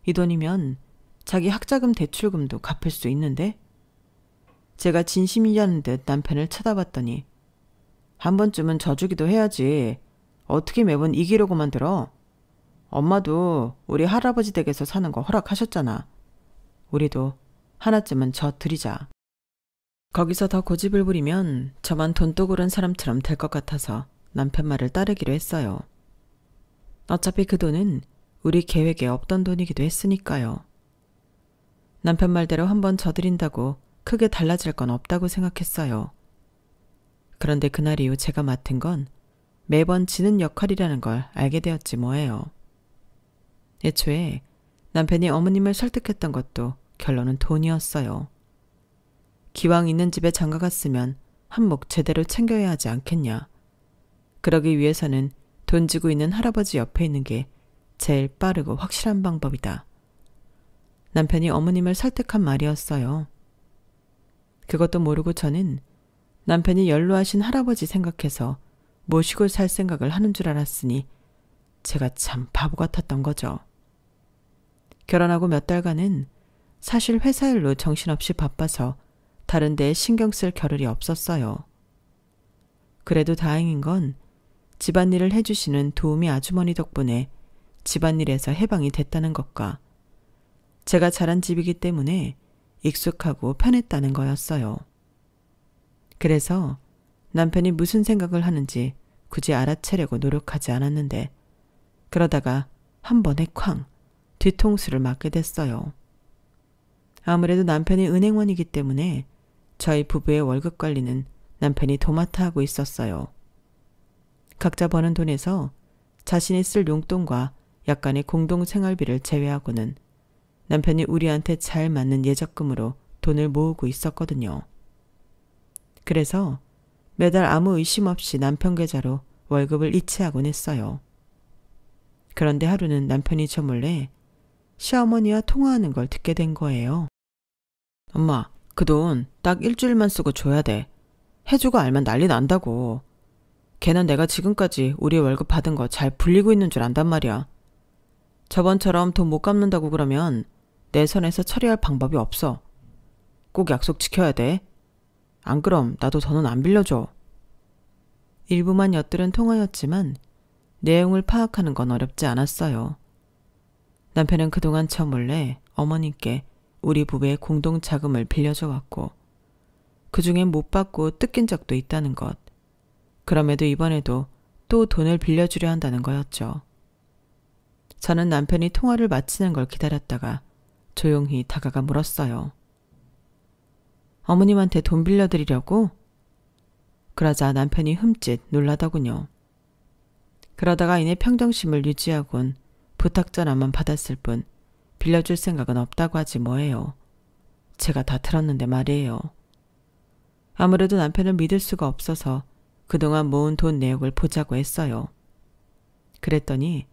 이 돈이면 자기 학자금 대출금도 갚을 수 있는데? 제가 진심이라는 듯 남편을 쳐다봤더니 한 번쯤은 져주기도 해야지. 어떻게 매번 이기려고만 들어? 엄마도 우리 할아버지 댁에서 사는 거 허락하셨잖아. 우리도 하나쯤은 져 드리자. 거기서 더 고집을 부리면 저만 돈독으른 사람처럼 될 것 같아서 남편 말을 따르기로 했어요. 어차피 그 돈은 우리 계획에 없던 돈이기도 했으니까요. 남편 말대로 한번 져드린다고 크게 달라질 건 없다고 생각했어요. 그런데 그날 이후 제가 맡은 건 매번 지는 역할이라는 걸 알게 되었지 뭐예요. 애초에 남편이 어머님을 설득했던 것도 결론은 돈이었어요. 기왕 있는 집에 장가갔으면 한몫 제대로 챙겨야 하지 않겠냐. 그러기 위해서는 돈 지고 있는 할아버지 옆에 있는 게 제일 빠르고 확실한 방법이다. 남편이 어머님을 설득한 말이었어요. 그것도 모르고 저는 남편이 연로하신 할아버지 생각해서 모시고 살 생각을 하는 줄 알았으니 제가 참 바보 같았던 거죠. 결혼하고 몇 달간은 사실 회사 일로 정신없이 바빠서 다른 데에 신경 쓸 겨를이 없었어요. 그래도 다행인 건 집안일을 해주시는 도우미 아주머니 덕분에 집안일에서 해방이 됐다는 것과 제가 자란 집이기 때문에 익숙하고 편했다는 거였어요. 그래서 남편이 무슨 생각을 하는지 굳이 알아채려고 노력하지 않았는데 그러다가 한 번에 쾅 뒤통수를 맞게 됐어요. 아무래도 남편이 은행원이기 때문에 저희 부부의 월급 관리는 남편이 도맡아 하고 있었어요. 각자 버는 돈에서 자신이 쓸 용돈과 약간의 공동생활비를 제외하고는 남편이 우리한테 잘 맞는 예적금으로 돈을 모으고 있었거든요. 그래서 매달 아무 의심 없이 남편 계좌로 월급을 이체하곤 했어요. 그런데 하루는 남편이 저 몰래 시어머니와 통화하는 걸 듣게 된 거예요. 엄마, 그 돈 딱 일주일만 쓰고 줘야 돼. 해주고 알면 난리 난다고. 걔는 내가 지금까지 우리 월급 받은 거 잘 불리고 있는 줄 안단 말이야. 저번처럼 돈 못 갚는다고 그러면 내 선에서 처리할 방법이 없어. 꼭 약속 지켜야 돼. 안 그럼 나도 더는 안 빌려줘. 일부만 엿들은 통화였지만 내용을 파악하는 건 어렵지 않았어요. 남편은 그동안 저 몰래 어머님께 우리 부부의 공동자금을 빌려줘 왔고 그중엔 못 받고 뜯긴 적도 있다는 것. 그럼에도 이번에도 또 돈을 빌려주려 한다는 거였죠. 저는 남편이 통화를 마치는 걸 기다렸다가 조용히 다가가 물었어요. 어머님한테 돈 빌려드리려고? 그러자 남편이 흠칫 놀라더군요. 그러다가 이내 평정심을 유지하곤 부탁 전화만 받았을 뿐 빌려줄 생각은 없다고 하지 뭐예요. 제가 다 들었는데 말이에요. 아무래도 남편을 믿을 수가 없어서 그동안 모은 돈 내역을 보자고 했어요. 그랬더니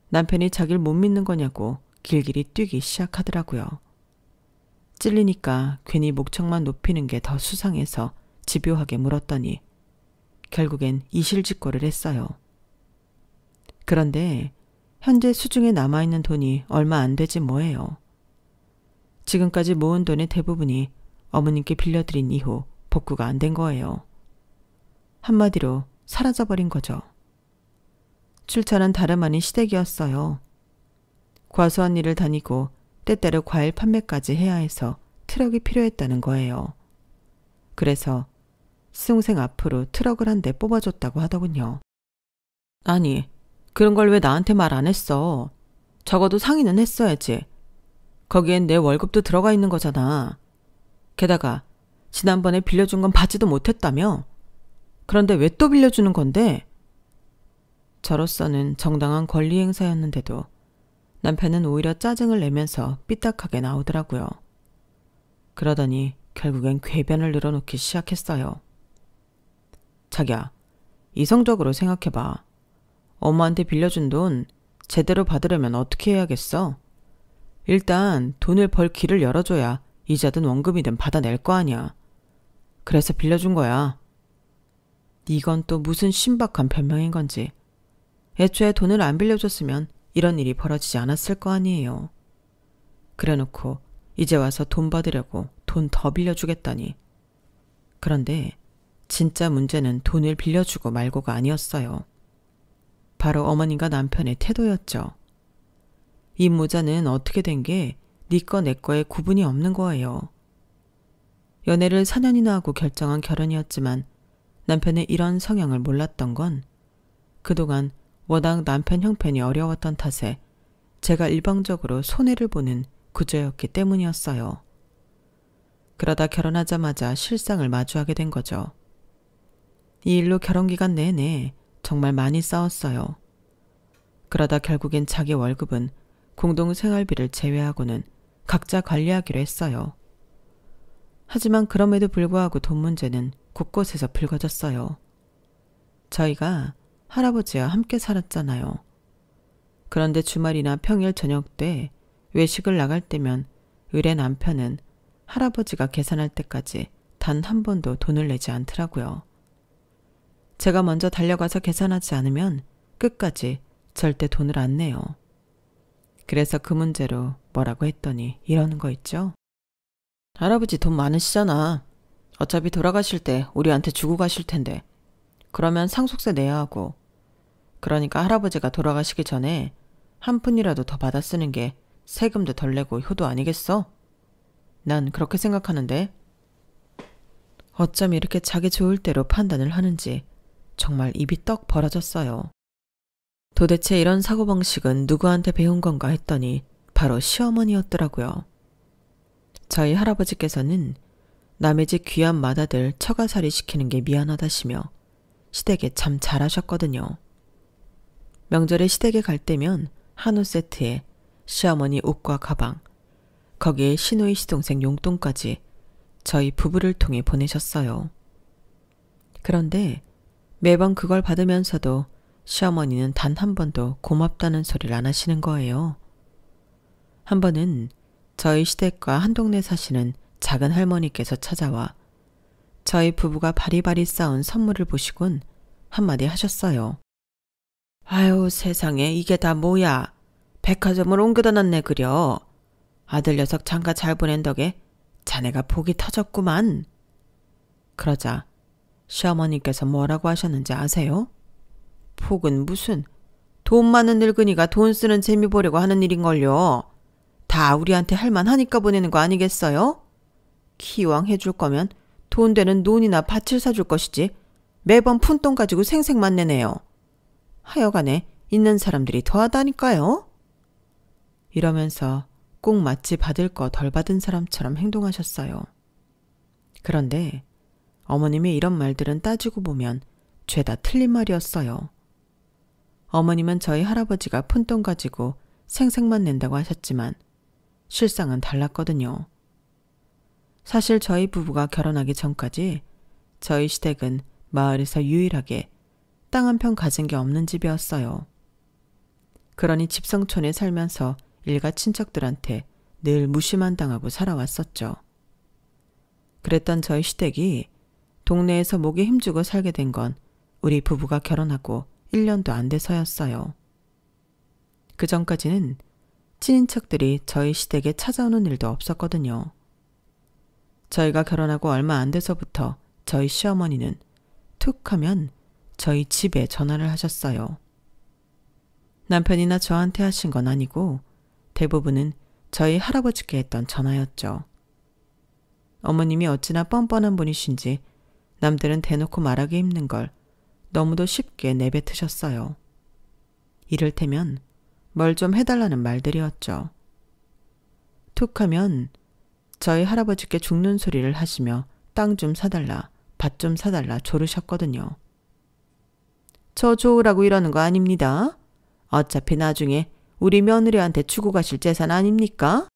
남편이 자기를 못 믿는 거냐고 길길이 뛰기 시작하더라고요. 찔리니까 괜히 목청만 높이는 게 더 수상해서 집요하게 물었더니 결국엔 이실직고를 했어요. 그런데 현재 수중에 남아있는 돈이 얼마 안 되지 뭐예요. 지금까지 모은 돈의 대부분이 어머님께 빌려드린 이후 복구가 안 된 거예요. 한마디로 사라져버린 거죠. 출처는 다름 아닌 시댁이었어요. 과수한 일을 다니고 때때로 과일 판매까지 해야 해서 트럭이 필요했다는 거예요. 그래서 수동생 앞으로 트럭을 한 대 뽑아줬다고 하더군요. 아니, 그런 걸 왜 나한테 말 안 했어? 적어도 상의는 했어야지. 거기엔 내 월급도 들어가 있는 거잖아. 게다가 지난번에 빌려준 건 받지도 못했다며? 그런데 왜 또 빌려주는 건데? 저로서는 정당한 권리 행사였는데도 남편은 오히려 짜증을 내면서 삐딱하게 나오더라고요. 그러더니 결국엔 궤변을 늘어놓기 시작했어요. 자기야, 이성적으로 생각해봐. 엄마한테 빌려준 돈 제대로 받으려면 어떻게 해야겠어? 일단 돈을 벌 길을 열어줘야 이자든 원금이든 받아낼 거 아니야. 그래서 빌려준 거야. 이건 또 무슨 신박한 변명인 건지. 애초에 돈을 안 빌려줬으면 이런 일이 벌어지지 않았을 거 아니에요. 그래놓고 이제 와서 돈 받으려고 돈 더 빌려주겠다니. 그런데 진짜 문제는 돈을 빌려주고 말고가 아니었어요. 바로 어머님과 남편의 태도였죠. 이 모자는 어떻게 된 게 네 거 내 거에 구분이 없는 거예요. 연애를 4년이나 하고 결정한 결혼이었지만 남편의 이런 성향을 몰랐던 건 그동안 워낙 남편 형편이 어려웠던 탓에 제가 일방적으로 손해를 보는 구조였기 때문이었어요. 그러다 결혼하자마자 실상을 마주하게 된 거죠. 이 일로 결혼기간 내내 정말 많이 싸웠어요. 그러다 결국엔 자기 월급은 공동생활비를 제외하고는 각자 관리하기로 했어요. 하지만 그럼에도 불구하고 돈 문제는 곳곳에서 불거졌어요. 저희가 할아버지와 함께 살았잖아요. 그런데 주말이나 평일 저녁 때 외식을 나갈 때면 의뢰 남편은 할아버지가 계산할 때까지 단 한 번도 돈을 내지 않더라고요. 제가 먼저 달려가서 계산하지 않으면 끝까지 절대 돈을 안 내요. 그래서 그 문제로 뭐라고 했더니 이러는 거 있죠. 할아버지 돈 많으시잖아. 어차피 돌아가실 때 우리한테 주고 가실 텐데. 그러면 상속세 내야 하고. 그러니까 할아버지가 돌아가시기 전에 한 푼이라도 더 받아 쓰는 게 세금도 덜 내고 효도 아니겠어? 난 그렇게 생각하는데. 어쩜 이렇게 자기 좋을 대로 판단을 하는지 정말 입이 떡 벌어졌어요. 도대체 이런 사고방식은 누구한테 배운 건가 했더니 바로 시어머니였더라고요. 저희 할아버지께서는 남의 집 귀한 맏아들 처가살이 시키는 게 미안하다시며 시댁에 참 잘하셨거든요. 명절에 시댁에 갈 때면 한우 세트에 시어머니 옷과 가방, 거기에 시누이 시동생 용돈까지 저희 부부를 통해 보내셨어요. 그런데 매번 그걸 받으면서도 시어머니는 단 한 번도 고맙다는 소리를 안 하시는 거예요. 한 번은 저희 시댁과 한 동네 사시는 작은 할머니께서 찾아와 저희 부부가 바리바리 쌓은 선물을 보시곤 한마디 하셨어요. 아유 세상에 이게 다 뭐야. 백화점을 옮겨다 놨네 그려. 아들 녀석 장가 잘 보낸 덕에 자네가 복이 터졌구만. 그러자 시어머니께서 뭐라고 하셨는지 아세요? 복은 무슨 돈 많은 늙은이가 돈 쓰는 재미 보려고 하는 일인걸요. 다 우리한테 할만하니까 보내는 거 아니겠어요? 기왕 해줄 거면 돈 되는 논이나 밭을 사줄 것이지 매번 푼돈 가지고 생색만 내네요. 하여간에 있는 사람들이 더하다니까요. 이러면서 꼭 마치 받을 거 덜 받은 사람처럼 행동하셨어요. 그런데 어머님의 이런 말들은 따지고 보면 죄다 틀린 말이었어요. 어머님은 저희 할아버지가 푼돈 가지고 생색만 낸다고 하셨지만 실상은 달랐거든요. 사실 저희 부부가 결혼하기 전까지 저희 시댁은 마을에서 유일하게 땅 한 평 가진 게 없는 집이었어요. 그러니 집성촌에 살면서 일가 친척들한테 늘 무시만 당하고 살아왔었죠. 그랬던 저희 시댁이 동네에서 목에 힘주고 살게 된 건 우리 부부가 결혼하고 1년도 안 돼서였어요. 그 전까지는 친인척들이 저희 시댁에 찾아오는 일도 없었거든요. 저희가 결혼하고 얼마 안 돼서부터 저희 시어머니는 툭 하면 저희 집에 전화를 하셨어요. 남편이나 저한테 하신 건 아니고 대부분은 저희 할아버지께 했던 전화였죠. 어머님이 어찌나 뻔뻔한 분이신지 남들은 대놓고 말하기 힘든 걸 너무도 쉽게 내뱉으셨어요. 이를테면 뭘 좀 해달라는 말들이었죠. 툭 하면 저희 할아버지께 죽는 소리를 하시며 땅 좀 사달라, 밭 좀 사달라 조르셨거든요. 저 좋으라고 이러는 거 아닙니다. 어차피 나중에 우리 며느리한테 주고 가실 재산 아닙니까?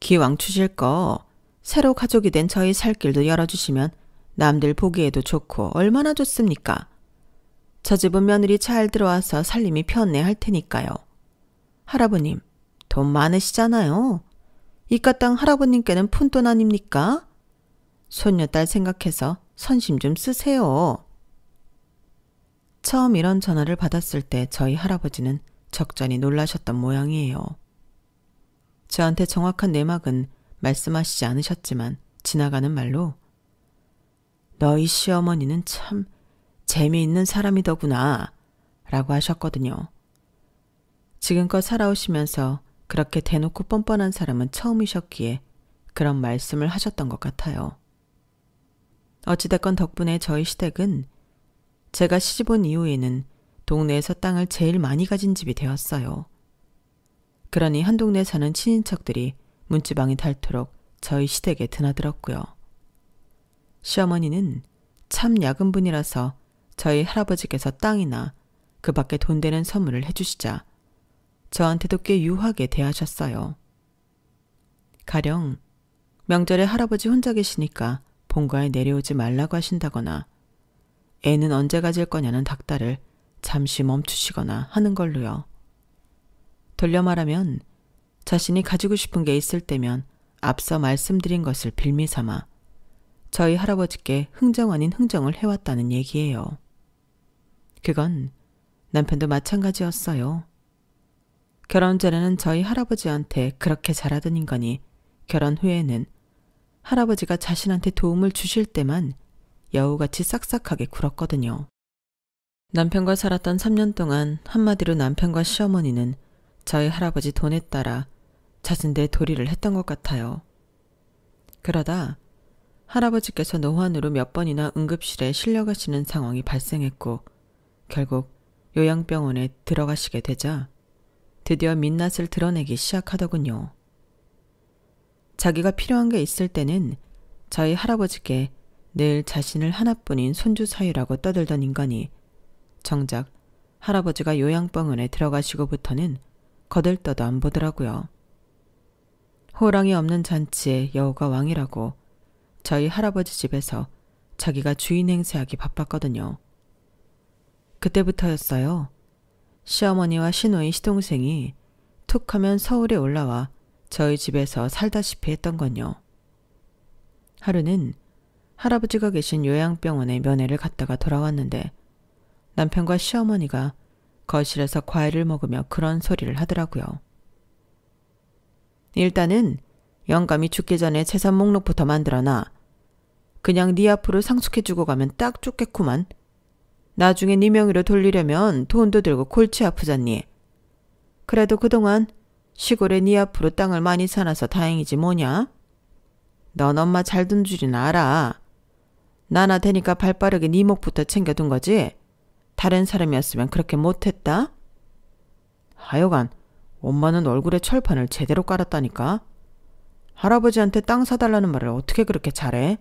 기왕 주실 거 새로 가족이 된 저희 살 길도 열어주시면 남들 보기에도 좋고 얼마나 좋습니까? 저 집은 며느리 잘 들어와서 살림이 편해 할 테니까요. 할아버님, 돈 많으시잖아요. 이깟 땅 할아버님께는 푼돈 아닙니까? 손녀딸 생각해서 선심 좀 쓰세요. 처음 이런 전화를 받았을 때 저희 할아버지는 적잖이 놀라셨던 모양이에요. 저한테 정확한 내막은 말씀하시지 않으셨지만 지나가는 말로 너희 시어머니는 참 재미있는 사람이더구나 라고 하셨거든요. 지금껏 살아오시면서 그렇게 대놓고 뻔뻔한 사람은 처음이셨기에 그런 말씀을 하셨던 것 같아요. 어찌됐건 덕분에 저희 시댁은 제가 시집 온 이후에는 동네에서 땅을 제일 많이 가진 집이 되었어요. 그러니 한 동네 사는 친인척들이 문지방이 닳도록 저희 시댁에 드나들었고요. 시어머니는 참 야근분이라서 저희 할아버지께서 땅이나 그 밖에 돈 되는 선물을 해주시자 저한테도 꽤 유하게 대하셨어요. 가령 명절에 할아버지 혼자 계시니까 본가에 내려오지 말라고 하신다거나 애는 언제 가질 거냐는 닥달을 잠시 멈추시거나 하는 걸로요. 돌려 말하면 자신이 가지고 싶은 게 있을 때면 앞서 말씀드린 것을 빌미 삼아 저희 할아버지께 흥정 아닌 흥정을 해왔다는 얘기예요. 그건 남편도 마찬가지였어요. 결혼 전에는 저희 할아버지한테 그렇게 잘하던 인간이 결혼 후에는 할아버지가 자신한테 도움을 주실 때만 여우같이 싹싹하게 굴었거든요. 남편과 살았던 3년 동안 한마디로 남편과 시어머니는 저희 할아버지 돈에 따라 자신들 도리를 했던 것 같아요. 그러다 할아버지께서 노환으로 몇 번이나 응급실에 실려가시는 상황이 발생했고 결국 요양병원에 들어가시게 되자 드디어 민낯을 드러내기 시작하더군요. 자기가 필요한 게 있을 때는 저희 할아버지께 늘 자신을 하나뿐인 손주 사유라고 떠들던 인간이 정작 할아버지가 요양병원에 들어가시고부터는 거들떠도 안 보더라고요. 호랑이 없는 잔치에 여우가 왕이라고 저희 할아버지 집에서 자기가 주인 행세하기 바빴거든요. 그때부터였어요. 시어머니와 시노이 시동생이 툭 하면 서울에 올라와 저희 집에서 살다시피 했던 건요. 하루는 할아버지가 계신 요양병원에 면회를 갔다가 돌아왔는데 남편과 시어머니가 거실에서 과일을 먹으며 그런 소리를 하더라고요. 일단은 영감이 죽기 전에 재산 목록부터 만들어놔. 그냥 네 앞으로 상속해주고 가면 딱 좋겠구만. 나중에 네 명의로 돌리려면 돈도 들고 골치 아프잖니. 그래도 그동안 시골에 네 앞으로 땅을 많이 사놔서 다행이지 뭐냐? 넌 엄마 잘 둔 줄이나 알아. 나나 되니까 발빠르게 네 몫부터 챙겨둔 거지? 다른 사람이었으면 그렇게 못했다? 하여간 엄마는 얼굴에 철판을 제대로 깔았다니까. 할아버지한테 땅 사달라는 말을 어떻게 그렇게 잘해?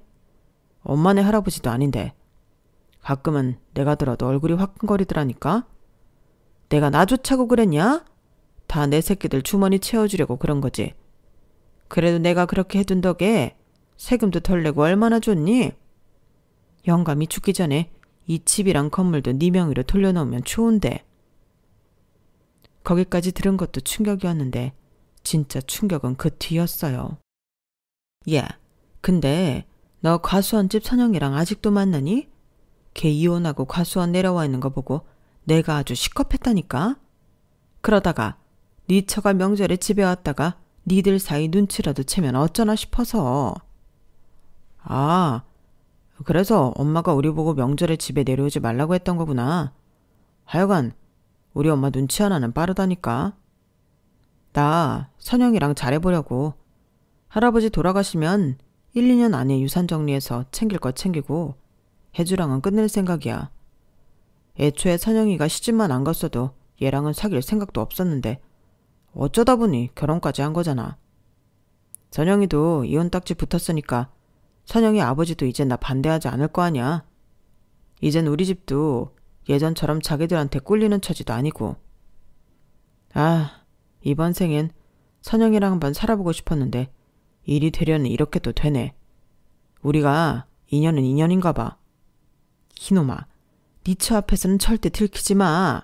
엄마네 할아버지도 아닌데. 가끔은 내가 들어도 얼굴이 화끈거리더라니까. 내가 나 좋자고 그랬냐? 다 내 새끼들 주머니 채워주려고 그런 거지. 그래도 내가 그렇게 해둔 덕에 세금도 덜 내고 얼마나 좋니? 영감이 죽기 전에 이 집이랑 건물도 네 명의로 돌려놓으면 좋은데. 거기까지 들은 것도 충격이었는데 진짜 충격은 그 뒤였어요. 야, 근데 너 과수원 집 선영이랑 아직도 만나니? 걔 이혼하고 과수원 내려와 있는 거 보고 내가 아주 시겁했다니까. 그러다가 네 처가 명절에 집에 왔다가 니들 사이 눈치라도 채면 어쩌나 싶어서. 아, 그래서 엄마가 우리 보고 명절에 집에 내려오지 말라고 했던 거구나. 하여간 우리 엄마 눈치 하나는 빠르다니까. 나 선영이랑 잘해보려고. 할아버지 돌아가시면 1, 2년 안에 유산 정리해서 챙길 거 챙기고 해주랑은 끝낼 생각이야. 애초에 선영이가 시집만 안 갔어도 얘랑은 사귈 생각도 없었는데 어쩌다 보니 결혼까지 한 거잖아. 선영이도 이혼 딱지 붙었으니까 선영이 아버지도 이젠 나 반대하지 않을 거 아니야. 이젠 우리 집도 예전처럼 자기들한테 꿀리는 처지도 아니고. 아, 이번 생엔 선영이랑 한번 살아보고 싶었는데 일이 되려는 이렇게 또 되네. 우리가 인연은 인연인가 봐. 이놈아, 네 처 앞에서는 절대 들키지 마.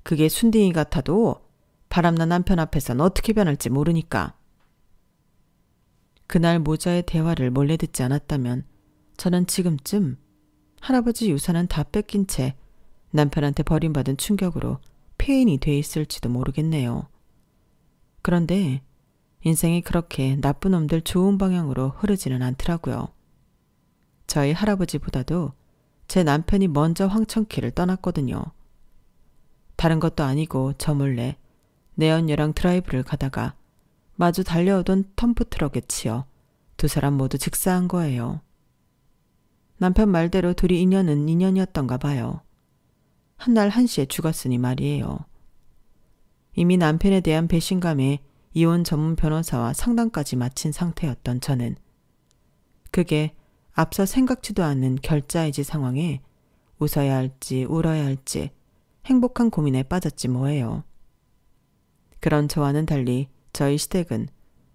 그게 순딩이 같아도 바람난 남편 앞에선 어떻게 변할지 모르니까. 그날 모자의 대화를 몰래 듣지 않았다면 저는 지금쯤 할아버지 유산은 다 뺏긴 채 남편한테 버림받은 충격으로 폐인이 돼 있을지도 모르겠네요. 그런데 인생이 그렇게 나쁜 놈들 좋은 방향으로 흐르지는 않더라고요. 저희 할아버지보다도 제 남편이 먼저 황천길을 떠났거든요. 다른 것도 아니고 저 몰래 내연녀랑 드라이브를 가다가 마주 달려오던 덤프트럭에 치여 두 사람 모두 즉사한 거예요. 남편 말대로 둘이 인연은 인연이었던가 봐요. 한날 1시에 죽었으니 말이에요. 이미 남편에 대한 배신감에 이혼 전문 변호사와 상담까지 마친 상태였던 저는 그게 앞서 생각지도 않은 결자해지 상황에 웃어야 할지 울어야 할지 행복한 고민에 빠졌지 뭐예요. 그런 저와는 달리 저희 시댁은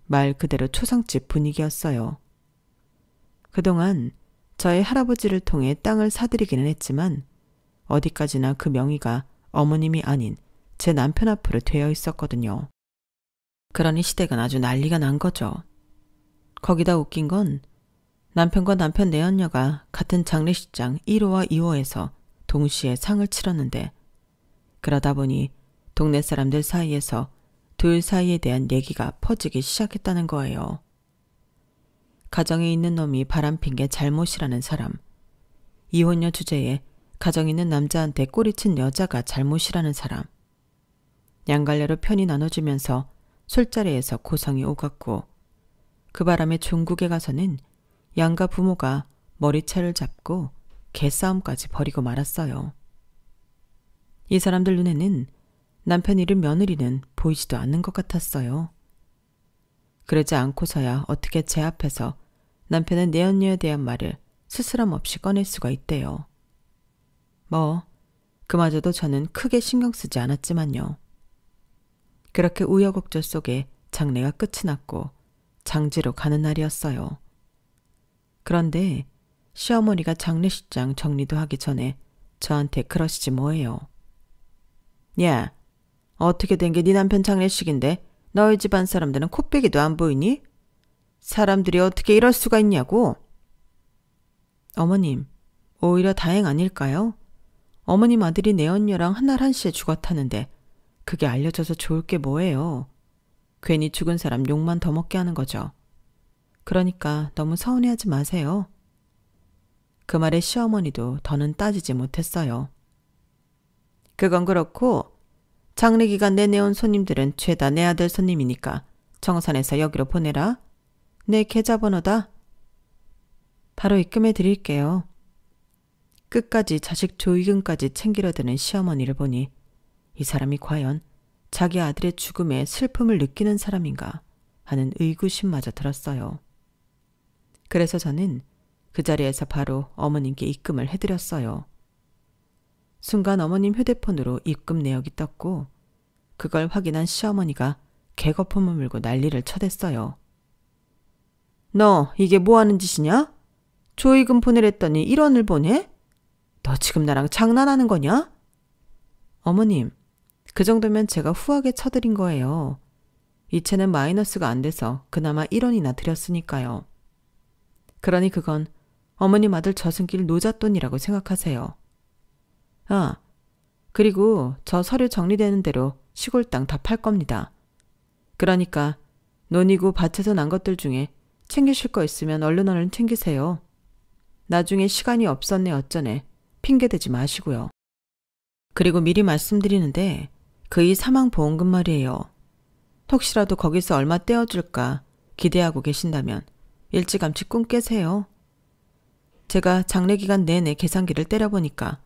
말 그대로 초상집 분위기였어요. 그동안 저희 할아버지를 통해 땅을 사들이기는 했지만 어디까지나 그 명의가 어머님이 아닌 제 남편 앞으로 되어 있었거든요. 그러니 시댁은 아주 난리가 난 거죠. 거기다 웃긴 건 남편과 남편 내연녀가 같은 장례식장 1호와 2호에서 동시에 상을 치렀는데 그러다 보니 동네 사람들 사이에서 둘 사이에 대한 얘기가 퍼지기 시작했다는 거예요. 가정에 있는 놈이 바람핀 게 잘못이라는 사람, 이혼녀 주제에 가정 있는 남자한테 꼬리친 여자가 잘못이라는 사람, 양갈래로 편이 나눠지면서 술자리에서 고성이 오갔고 그 바람에 종국에 가서는 양가 부모가 머리채를 잡고 개싸움까지 벌이고 말았어요. 이 사람들 눈에는 남편 잃은 며느리는 보이지도 않는 것 같았어요. 그러지 않고서야 어떻게 제 앞에서 남편의 내연녀에 대한 말을 스스럼 없이 꺼낼 수가 있대요. 뭐 그마저도 저는 크게 신경 쓰지 않았지만요. 그렇게 우여곡절 속에 장례가 끝이 났고 장지로 가는 날이었어요. 그런데 시어머니가 장례식장 정리도 하기 전에 저한테 그러시지 뭐예요. 야, 어떻게 된 게 네 남편 장례식인데 너희 집안 사람들은 코빼기도 안 보이니? 사람들이 어떻게 이럴 수가 있냐고. 어머님, 오히려 다행 아닐까요? 어머님 아들이 내연녀랑 한날 1시에 죽었다는데 그게 알려져서 좋을 게 뭐예요. 괜히 죽은 사람 욕만 더 먹게 하는 거죠. 그러니까 너무 서운해하지 마세요. 그 말에 시어머니도 더는 따지지 못했어요. 그건 그렇고 장례기간 내내 온 손님들은 죄다 내 아들 손님이니까 정산해서 여기로 보내라. 내 계좌번호다. 바로 입금해 드릴게요. 끝까지 자식 조이금까지 챙기려 드는 시어머니를 보니 이 사람이 과연 자기 아들의 죽음에 슬픔을 느끼는 사람인가 하는 의구심마저 들었어요. 그래서 저는 그 자리에서 바로 어머님께 입금을 해드렸어요. 순간 어머님 휴대폰으로 입금 내역이 떴고 그걸 확인한 시어머니가 개거품을 물고 난리를 쳐댔어요. 너 이게 뭐하는 짓이냐? 조이금 보내랬더니 1원을 보내? 너 지금 나랑 장난하는 거냐? 어머님, 그 정도면 제가 후하게 쳐드린 거예요. 이체는 마이너스가 안 돼서 그나마 1원이나 드렸으니까요. 그러니 그건 어머님 아들 저승길 노잣돈이라고 생각하세요. 아, 그리고 저 서류 정리되는 대로 시골 땅 다 팔 겁니다. 그러니까 논이고 밭에서 난 것들 중에 챙기실 거 있으면 얼른 챙기세요. 나중에 시간이 없었네 어쩌네 핑계대지 마시고요. 그리고 미리 말씀드리는데 그 이 사망보험금 말이에요. 혹시라도 거기서 얼마 떼어줄까 기대하고 계신다면 일찌감치 꿈 깨세요. 제가 장례기간 내내 계산기를 때려보니까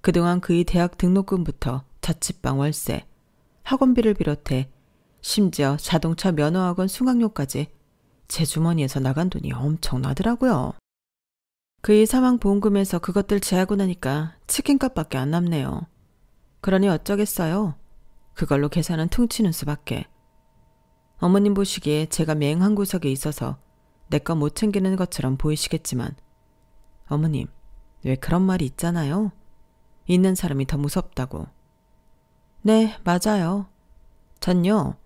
그동안 그의 대학 등록금부터 자취방 월세, 학원비를 비롯해 심지어 자동차 면허학원 수강료까지 제 주머니에서 나간 돈이 엄청나더라고요. 그의 사망보험금에서 그것들 제하고 나니까 치킨값밖에 안 남네요. 그러니 어쩌겠어요. 그걸로 계산은 퉁치는 수밖에. 어머님 보시기에 제가 맹한 구석에 있어서 내 거 못 챙기는 것처럼 보이시겠지만 어머님, 왜 그런 말이 있잖아요. 있는 사람이 더 무섭다고. 네, 맞아요. 전요,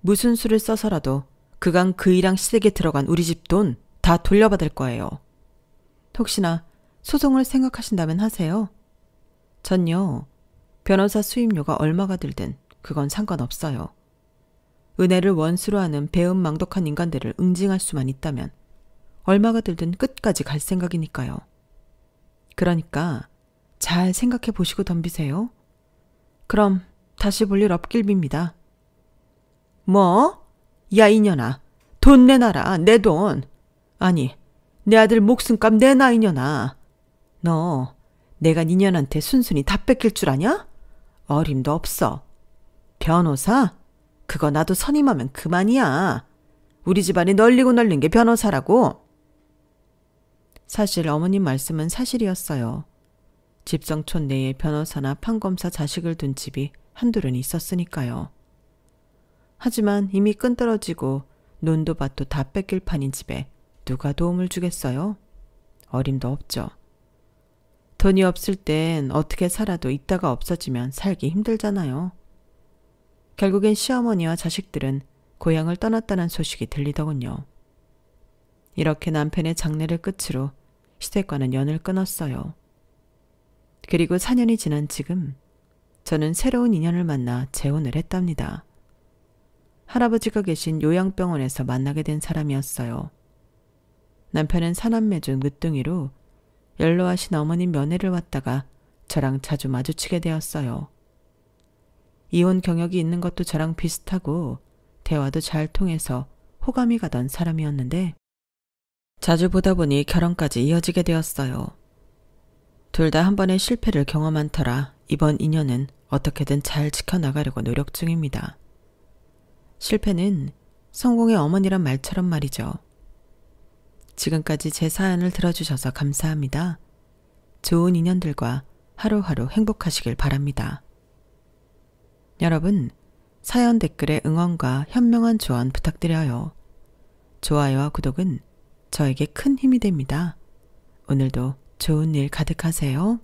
무슨 수를 써서라도 그간 그이랑 시댁에 들어간 우리 집 돈 다 돌려받을 거예요. 혹시나 소송을 생각하신다면 하세요. 전요, 변호사 수임료가 얼마가 들든 그건 상관없어요. 은혜를 원수로 하는 배은망덕한 인간들을 응징할 수만 있다면 얼마가 들든 끝까지 갈 생각이니까요. 그러니까 잘 생각해 보시고 덤비세요. 그럼 다시 볼 일 없길 빕니다. 뭐? 야 이년아, 돈 내놔라, 내 돈. 아니, 내 아들 목숨값 내놔 이년아. 너 내가 니년한테 순순히 다 뺏길 줄 아냐? 어림도 없어. 변호사? 그거 나도 선임하면 그만이야. 우리 집안이 널리고 널린 게 변호사라고. 사실 어머님 말씀은 사실이었어요. 집성촌 내에 변호사나 판검사 자식을 둔 집이 한둘은 있었으니까요. 하지만 이미 끈떨어지고 논도 밭도 다 뺏길 판인 집에 누가 도움을 주겠어요? 어림도 없죠. 돈이 없을 땐 어떻게 살아도 있다가 없어지면 살기 힘들잖아요. 결국엔 시어머니와 자식들은 고향을 떠났다는 소식이 들리더군요. 이렇게 남편의 장례를 끝으로 시댁과는 연을 끊었어요. 그리고 4년이 지난 지금 저는 새로운 인연을 만나 재혼을 했답니다. 할아버지가 계신 요양병원에서 만나게 된 사람이었어요. 남편은 사남매 중 늦둥이로 연로하신 어머님 면회를 왔다가 저랑 자주 마주치게 되었어요. 이혼 경력이 있는 것도 저랑 비슷하고 대화도 잘 통해서 호감이 가던 사람이었는데 자주 보다 보니 결혼까지 이어지게 되었어요. 둘 다 한 번의 실패를 경험한 터라 이번 인연은 어떻게든 잘 지켜나가려고 노력 중입니다. 실패는 성공의 어머니란 말처럼 말이죠. 지금까지 제 사연을 들어주셔서 감사합니다. 좋은 인연들과 하루하루 행복하시길 바랍니다. 여러분, 사연 댓글에 응원과 현명한 조언 부탁드려요. 좋아요와 구독은 저에게 큰 힘이 됩니다. 오늘도 좋은 일 가득하세요.